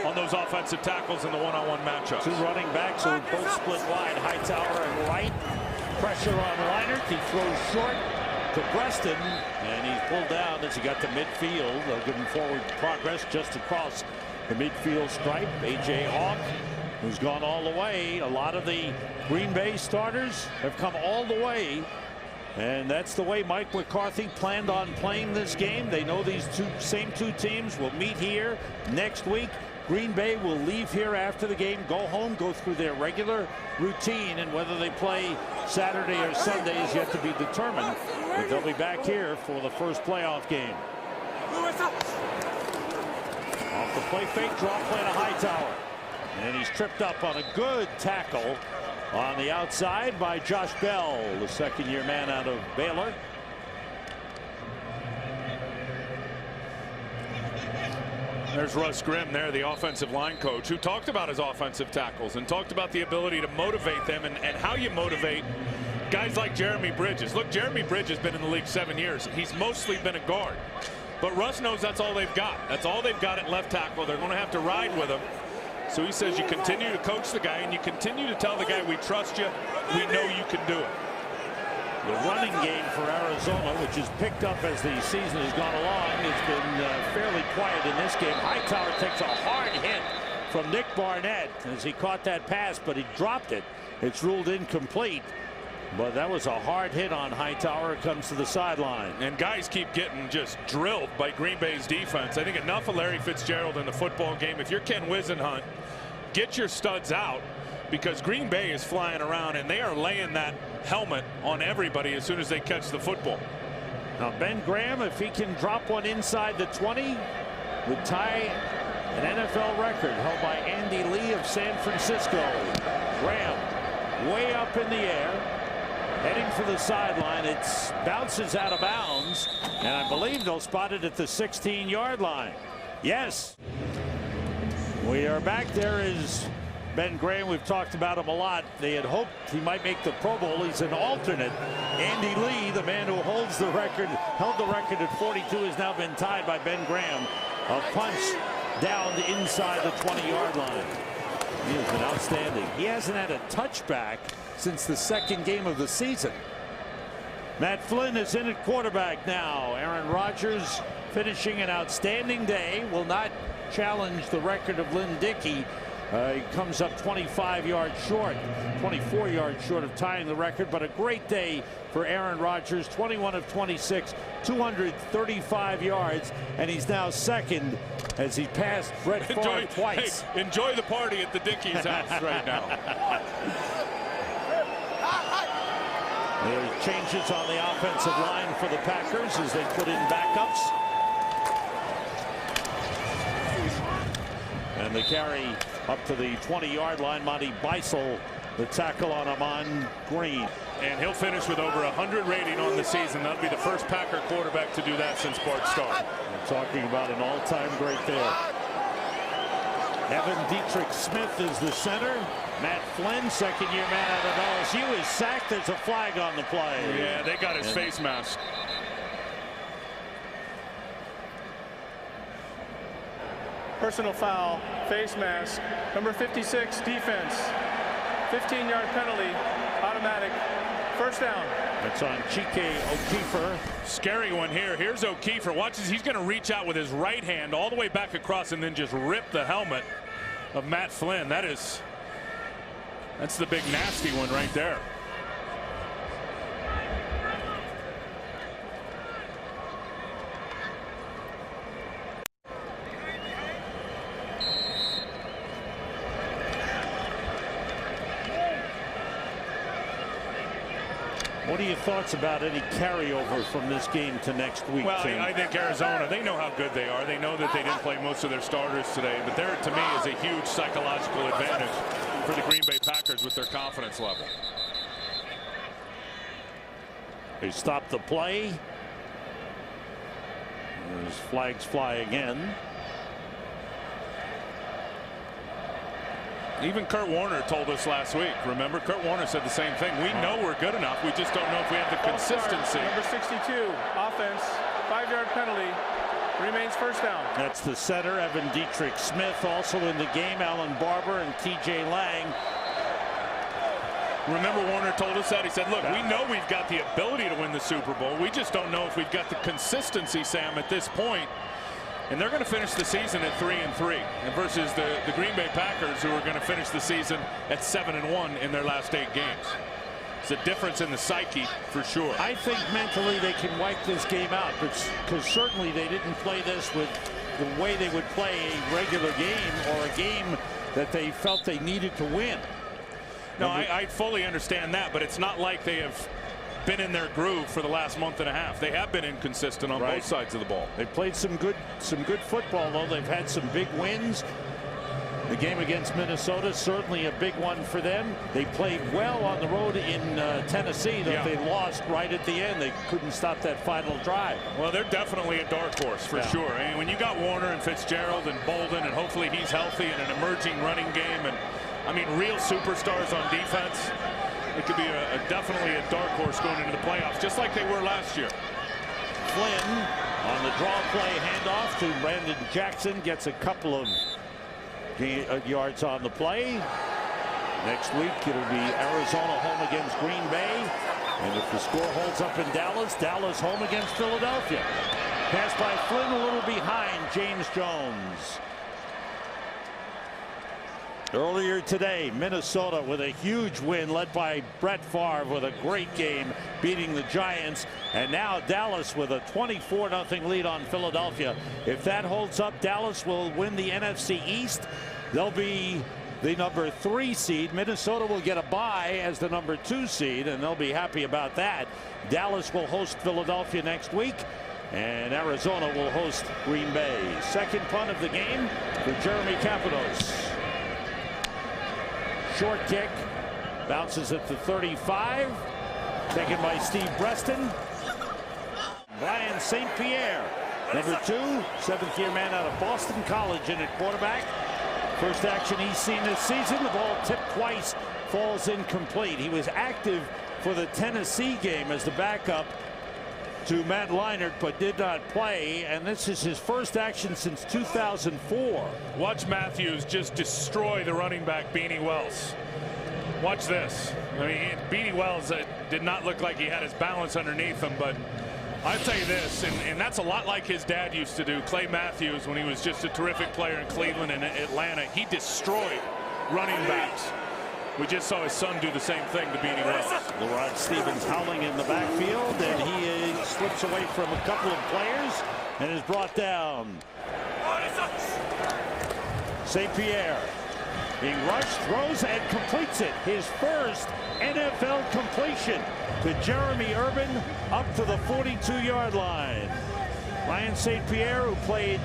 on those offensive tackles in the one-on-one matchups. 2 running backs who both split wide, Hightower and Wright. Pressure on Leinart. He throws short to Preston, and he's pulled down as he got to midfield. They'll give him forward progress just across the midfield stripe. A.J. Hawk, who's gone all the way. A lot of the Green Bay starters have come all the way, and that's the way Mike McCarthy planned on playing this game. They know these same two teams will meet here next week. Green Bay will leave here after the game, go home, go through their regular routine, and whether they play Saturday or Sunday is yet to be determined. But they'll be back here for the first playoff game. Off the play fake, draw play to Hightower. And he's tripped up on a good tackle on the outside by Josh Bell, the second-year man out of Baylor. There's Russ Grimm there, the offensive line coach, who talked about his offensive tackles and talked about the ability to motivate them and how you motivate guys like Jeremy Bridges. Look, Jeremy Bridges has been in the league 7 years. He's mostly been a guard. But Russ knows that's all they've got. That's all they've got at left tackle. They're going to have to ride with him. So he says you continue to coach the guy and you continue to tell the guy, we trust you. We know you can do it. The running game for Arizona, which has picked up as the season has gone along, has been fairly quiet in this game. Hightower takes a hard hit from Nick Barnett as he caught that pass, but he dropped it. It's ruled incomplete. But that was a hard hit on Hightower. It comes to the sideline. And guys keep getting just drilled by Green Bay's defense. I think enough of Larry Fitzgerald in the football game. If you're Ken Wisenhunt, get your studs out, because Green Bay is flying around and they are laying that helmet on everybody as soon as they catch the football. Now Ben Graham, if he can drop one inside the 20, would tie an NFL record held by Andy Lee of San Francisco. Graham way up in the air, heading for the sideline. It bounces out of bounds, and I believe they'll spot it at the 16-yard line. Yes. We are back. There is Ben Graham. We've talked about him a lot. They had hoped he might make the Pro Bowl. He's an alternate. Andy Lee, the man who holds the record, held the record at 42, has now been tied by Ben Graham. A punch down inside the 20-yard line. He has been outstanding. He hasn't had a touchback since the second game of the season. Matt Flynn is in at quarterback now. Aaron Rodgers finishing an outstanding day. Will not challenge the record of Lynn Dickey. He comes up 25 yards short, 24 yards short of tying the record, but a great day for Aaron Rodgers. 21 of 26, 235 yards, and he's now second as he passed Brett Favre twice. Hey, enjoy the party at the Dickey's house right now. There's changes on the offensive line for the Packers as they put in backups. And they carry up to the 20-yard line. Monty Beisel, the tackle on Amon Green. And he'll finish with over 100 rating on the season. That'll be the first Packer quarterback to do that since Bart Starr. We're talking about an all-time great there. Evan Dietrich Smith is the center. Matt Flynn, second-year man out of LSU, is sacked. There's a flag on the play. Yeah, they got his face mask. Personal foul, face mask, number 56, defense. 15-yard penalty, automatic, first down. That's on Chike O'Keefer. Scary one here. Here's O'Keefer. Watch as he's going to reach out with his right hand all the way back across and then just rip the helmet of Matt Flynn. That's the big nasty one right there. What are your thoughts about any carryover from this game to next week? Well, Tim? I think Arizona, they know how good they are. They know that they didn't play most of their starters today, but there, to me, is a huge psychological advantage for the Green Bay Packers with their confidence level. They stop the play. Those flags fly again. Even Kurt Warner told us last week. Remember, Kurt Warner said the same thing. We know we're good enough. We just don't know if we have the consistency. Number 62, offense, 5-yard penalty, remains first down. That's the center, Evan Dietrich Smith. Also in the game, Alan Barber and T.J. Lang. Remember, Warner told us that. He said, look, we know we've got the ability to win the Super Bowl. We just don't know if we've got the consistency, Sam, at this point. And they're going to finish the season at 3-3, and versus the Green Bay Packers, who are going to finish the season at 7-1 in their last 8 games. It's a difference in the psyche for sure. I think mentally they can wipe this game out, because certainly they didn't play this with the way they would play a regular game or a game that they felt they needed to win. No, I fully understand that, but it's not like they have been in their groove for the last month and a half. They have been inconsistent on both sides of the ball. They played some good football, though. They've had some big wins. The game against Minnesota, certainly a big one for them. They played well on the road in Tennessee, though they lost right at the end. They couldn't stop that final drive. Well, they're definitely a dark horse for sure. I mean, when you got Warner and Fitzgerald and Bolden, and hopefully he's healthy, and an emerging running game, and I mean, real superstars on defense, it could be definitely a dark horse going into the playoffs, just like they were last year. Flynn On the draw play, handoff to Brandon Jackson, gets a couple of yards on the play. Next week it'll be Arizona home against Green Bay, and if the score holds up in Dallas, Dallas home against Philadelphia. Pass by Flynn, a little behind James Jones. Earlier today, Minnesota with a huge win led by Brett Favre with a great game beating the Giants, and now Dallas with a 24-0 lead on Philadelphia. If that holds up, Dallas will win the NFC East. They'll be the number 3 seed. Minnesota will get a bye as the number 2 seed, and they'll be happy about that. Dallas will host Philadelphia next week, and Arizona will host Green Bay. Second punt of the game for Jeremy Capados. Short kick, bounces at the 35, taken by Steve Breston. Brian St. Pierre, number 2, 7th-year man out of Boston College, in at quarterback. First action he's seen this season. The ball tipped twice, falls incomplete. He was active for the Tennessee game as the backup to Matt Leinart, but did not play, and this is his first action since 2004. Watch Matthews just destroy the running back Beanie Wells. Watch this. I mean, Beanie Wells did not look like he had his balance underneath him, but I'll tell you this, and that's a lot like his dad used to do, Clay Matthews, when he was just a terrific player in Cleveland and Atlanta. He destroyed running backs. We just saw his son do the same thing to Beanie Wells. LeRod Stevens howling in the backfield, and he slips away from a couple of players and is brought down. St. Pierre being rushed, throws and completes it. His first NFL completion to Jeremy Urban up to the 42-yard line. Ryan St. Pierre, who played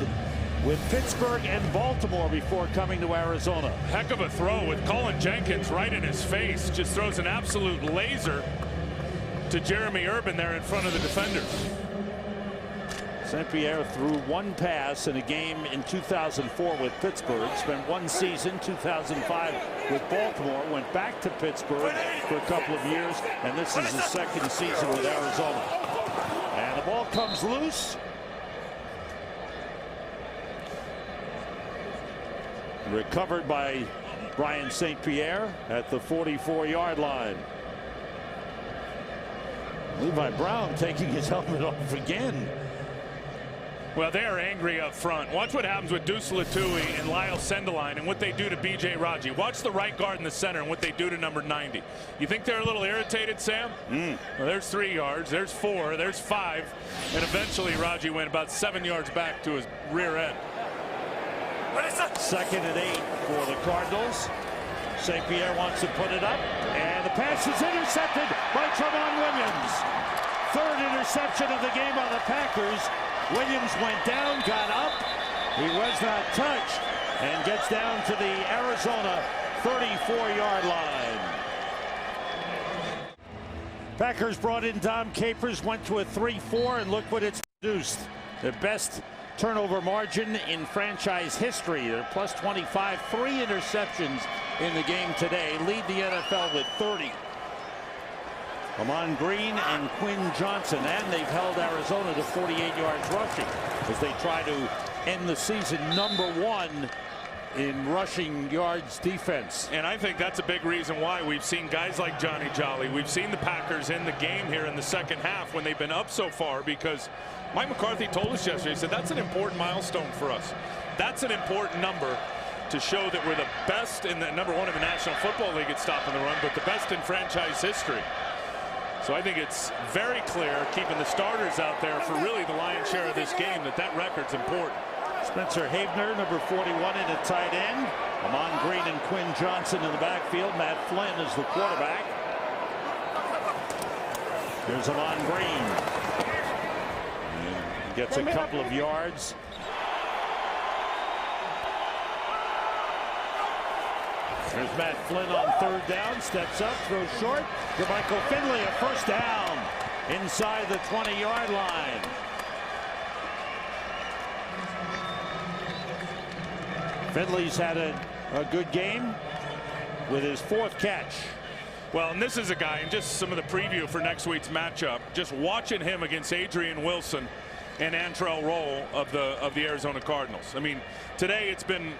with Pittsburgh and Baltimore before coming to Arizona. Heck of a throw with Colin Jenkins right in his face. Just throws an absolute laser to Jeremy Urban there in front of the defenders. St. Pierre threw one pass in a game in 2004 with Pittsburgh. Spent one season, 2005, with Baltimore. Went back to Pittsburgh for a couple of years, and this is his second season with Arizona. And the ball comes loose. Recovered by Brian St. Pierre at the 44-yard line. Levi Brown taking his helmet off again. Well, they are angry up front. Watch what happens with Deuce Latui and Lyle Sendeline and what they do to B.J. Raji. Watch the right guard in the center and what they do to number 90. You think they're a little irritated, Sam? Well, there's 3 yards, there's 4, there's 5, and eventually Raji went about 7 yards back to his rear end. Second and 8 for the Cardinals. St. Pierre wants to put it up, and the pass is intercepted by Trevon Williams. Third interception of the game on the Packers. Williams went down, got up. He was not touched, and gets down to the Arizona 34-yard line. Packers brought in Dom Capers, went to a 3-4, and look what it's produced. Their best turnover margin in franchise history. They're plus 25, 3 interceptions in the game today. Lead the NFL with 30. Amon Green and Quinn Johnson, and they've held Arizona to 48 yards rushing as they try to end the season #1 in rushing yards defense. And I think that's a big reason why we've seen guys like Johnny Jolly. We've seen the Packers in the game here in the second half when they've been up so far, because Mike McCarthy told us yesterday, he said that's an important milestone for us. That's an important number to show that we're the best in the #1 in the National Football League at stopping the run, but the best in franchise history. So I think it's very clear, keeping the starters out there for really the lion's share of this game, that record's important. Spencer Havener, number 41, in at tight end. Amon Green and Quinn Johnson in the backfield. Matt Flynn is the quarterback. Here's Amon Green. And gets a couple of yards. There's Matt Flynn on third down. Steps up, throws short to Michael Finley. A first down inside the 20-yard line. Finley's had a good game with his 4th catch. Well, and this is a guy, and just some of the preview for next week's matchup, just watching him against Adrian Wilson, and Antrell Roll of the Arizona Cardinals. I mean, today it's been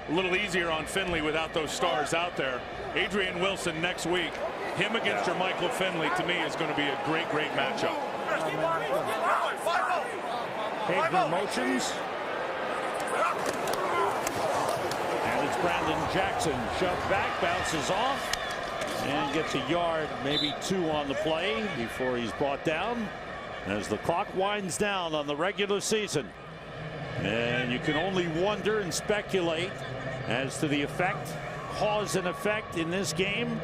a little easier on Finley without those stars out there. Adrian Wilson next week, him against Jermichael Finley, to me is going to be a great matchup. Hager motions. And it's Brandon Jackson shoved back, bounces off, and gets a yard, maybe 2 on the play before he's brought down as the clock winds down on the regular season. And you can only wonder and speculate as to the effect, cause and effect in this game,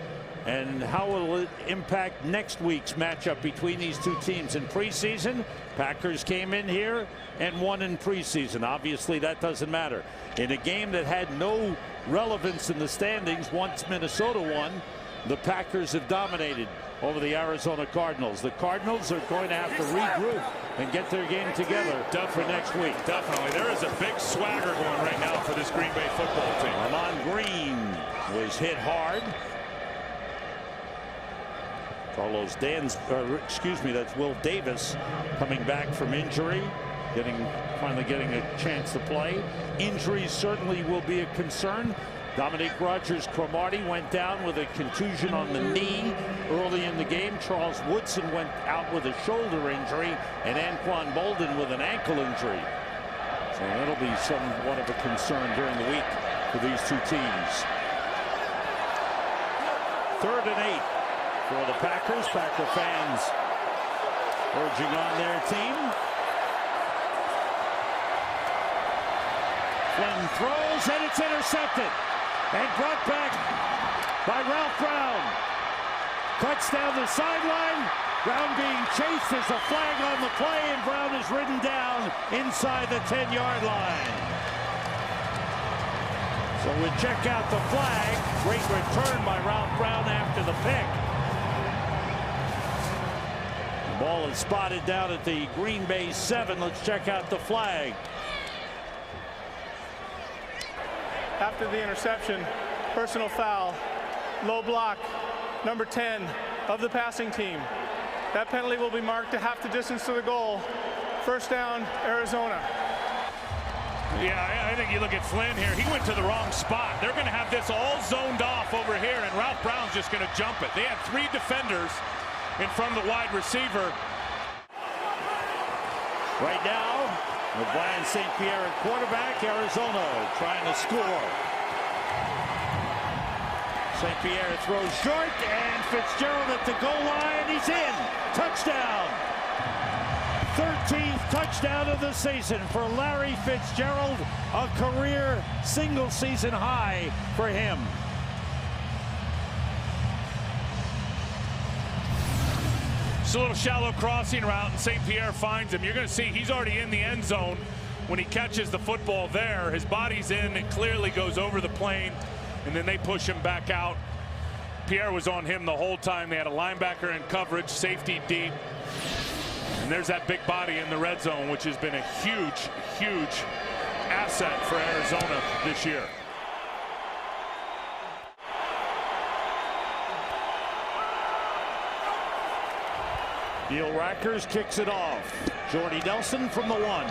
and how will it impact next week's matchup between these two teams. In preseason, Packers came in here and won in preseason. Obviously that doesn't matter. In a game that had no relevance in the standings, once Minnesota won, the Packers have dominated over the Arizona Cardinals. The Cardinals are going to have to regroup and get their game together for next week. Definitely. There is a big swagger going right now for this Green Bay football team. Ramon Green was hit hard. That's Will Davis coming back from injury, finally getting a chance to play. Injuries certainly will be a concern. Dominique Rodgers-Cromartie went down with a contusion on the knee early in the game. Charles Woodson went out with a shoulder injury, and Anquan Bolden with an ankle injury. So that'll be somewhat of a concern during the week for these two teams. 3rd and 8 for the Packers. Packer fans urging on their team. Flynn throws, and it's intercepted and brought back by Ralph Brown. Cuts down the sideline. Brown being chased. There's a flag on the play, and Brown is ridden down inside the 10-yard line. So we check out the flag. Great return by Ralph Brown after the pick. The ball is spotted down at the Green Bay 7. Let's check out the flag. After the interception, personal foul, low block, number 10 of the passing team. That penalty will be marked to half the distance to the goal. First down, Arizona. Yeah, I think you look at Flynn here. He went to the wrong spot. They're going to have this all zoned off over here, and Ralph Brown's just going to jump it. They have 3 defenders in front of the wide receiver. Right now, with Brian St. Pierre at quarterback, Arizona trying to score. St. Pierre throws short, and Fitzgerald at the goal line. He's in. Touchdown. 13th touchdown of the season for Larry Fitzgerald. A career single-season high for him. It's a little shallow crossing route, and St. Pierre finds him. You're going to see he's already in the end zone when he catches the football there. His body's in. It clearly goes over the plane, and then they push him back out. Pierre was on him the whole time. They had a linebacker in coverage, safety deep. And there's that big body in the red zone, which has been a huge asset for Arizona this year. Neil Rackers kicks it off. Jordy Nelson from the 1.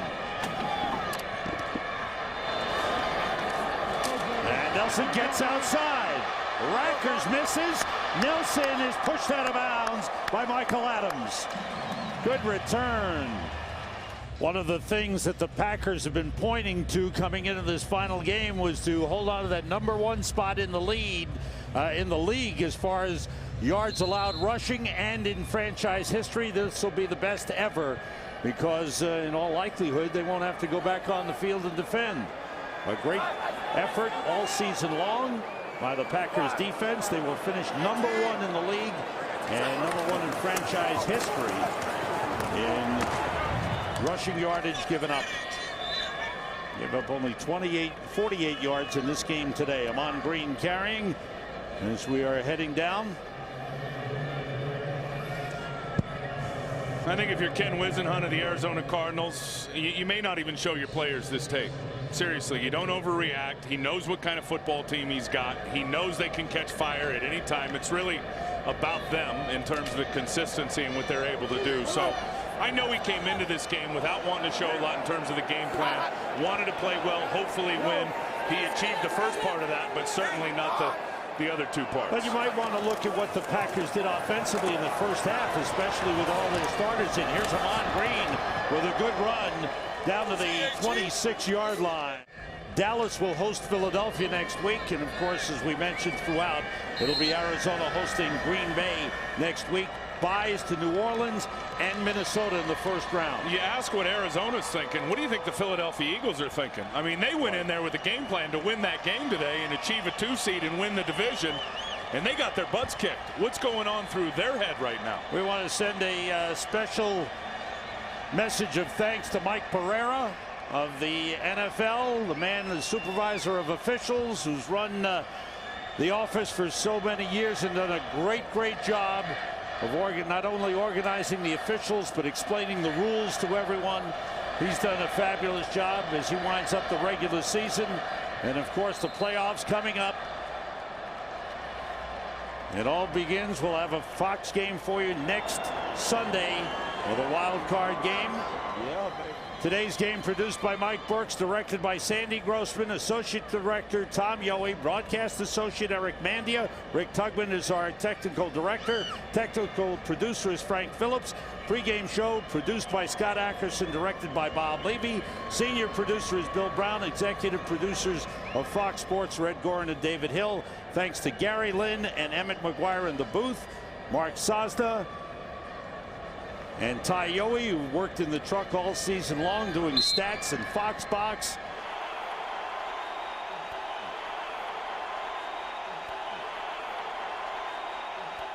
And Nelson gets outside. Rackers misses. Nelson is pushed out of bounds by Michael Adams. Good return. One of the things that the Packers have been pointing to coming into this final game was to hold on to that #1 spot in the lead, in the league as far as yards allowed rushing, and in franchise history this will be the best ever because in all likelihood they won't have to go back on the field and defend. A great effort all season long by the Packers defense. They will finish #1 in the league and #1 in franchise history in rushing yardage given up. Give up only 48 yards in this game today. Amon Green carrying as we are heading down. I think if you're Ken Whisenhunt of the Arizona Cardinals, you may not even show your players this tape. Seriously, you don't overreact. He knows what kind of football team he's got. He knows they can catch fire at any time. It's really about them in terms of the consistency and what they're able to do. So I know he came into this game without wanting to show a lot in terms of the game plan. Wanted to play well, hopefully win. He achieved the first part of that, but certainly not the other two parts. But you might want to look at what the Packers did offensively in the first half, especially with all their starters in. Here's Ahman Green with a good run down to the 26-yard line. Dallas will host Philadelphia next week, and of course, as we mentioned throughout, it'll be Arizona hosting Green Bay next week. Buys to New Orleans and Minnesota in the first round. You ask what Arizona's thinking. What do you think the Philadelphia Eagles are thinking? I mean, they went in there with a game plan to win that game today and achieve a 2-seed and win the division, and they got their butts kicked. What's going on through their head right now? We want to send a special message of thanks to Mike Pereira of the NFL, the man, the supervisor of officials, who's run the office for so many years and done a great job of not only organizing the officials but explaining the rules to everyone. He's done a fabulous job as he winds up the regular season, and of course the playoffs coming up. It all begins. We'll have a Fox game for you next Sunday with a wild card game. Today's game produced by Mike Burks, directed by Sandy Grossman, associate director Tom Yohe, broadcast associate Eric Mandia. Rick Tugman is our technical director. Technical producer is Frank Phillips. Pre-game show produced by Scott Ackerson, directed by Bob Levy. Senior producer is Bill Brown. Executive producers of Fox Sports are Ed Gorin and David Hill. Thanks to Gary Lynn and Emmett McGuire in the booth. Mark Sazda and Ty Yohe, who worked in the truck all season long doing stats and Fox Box.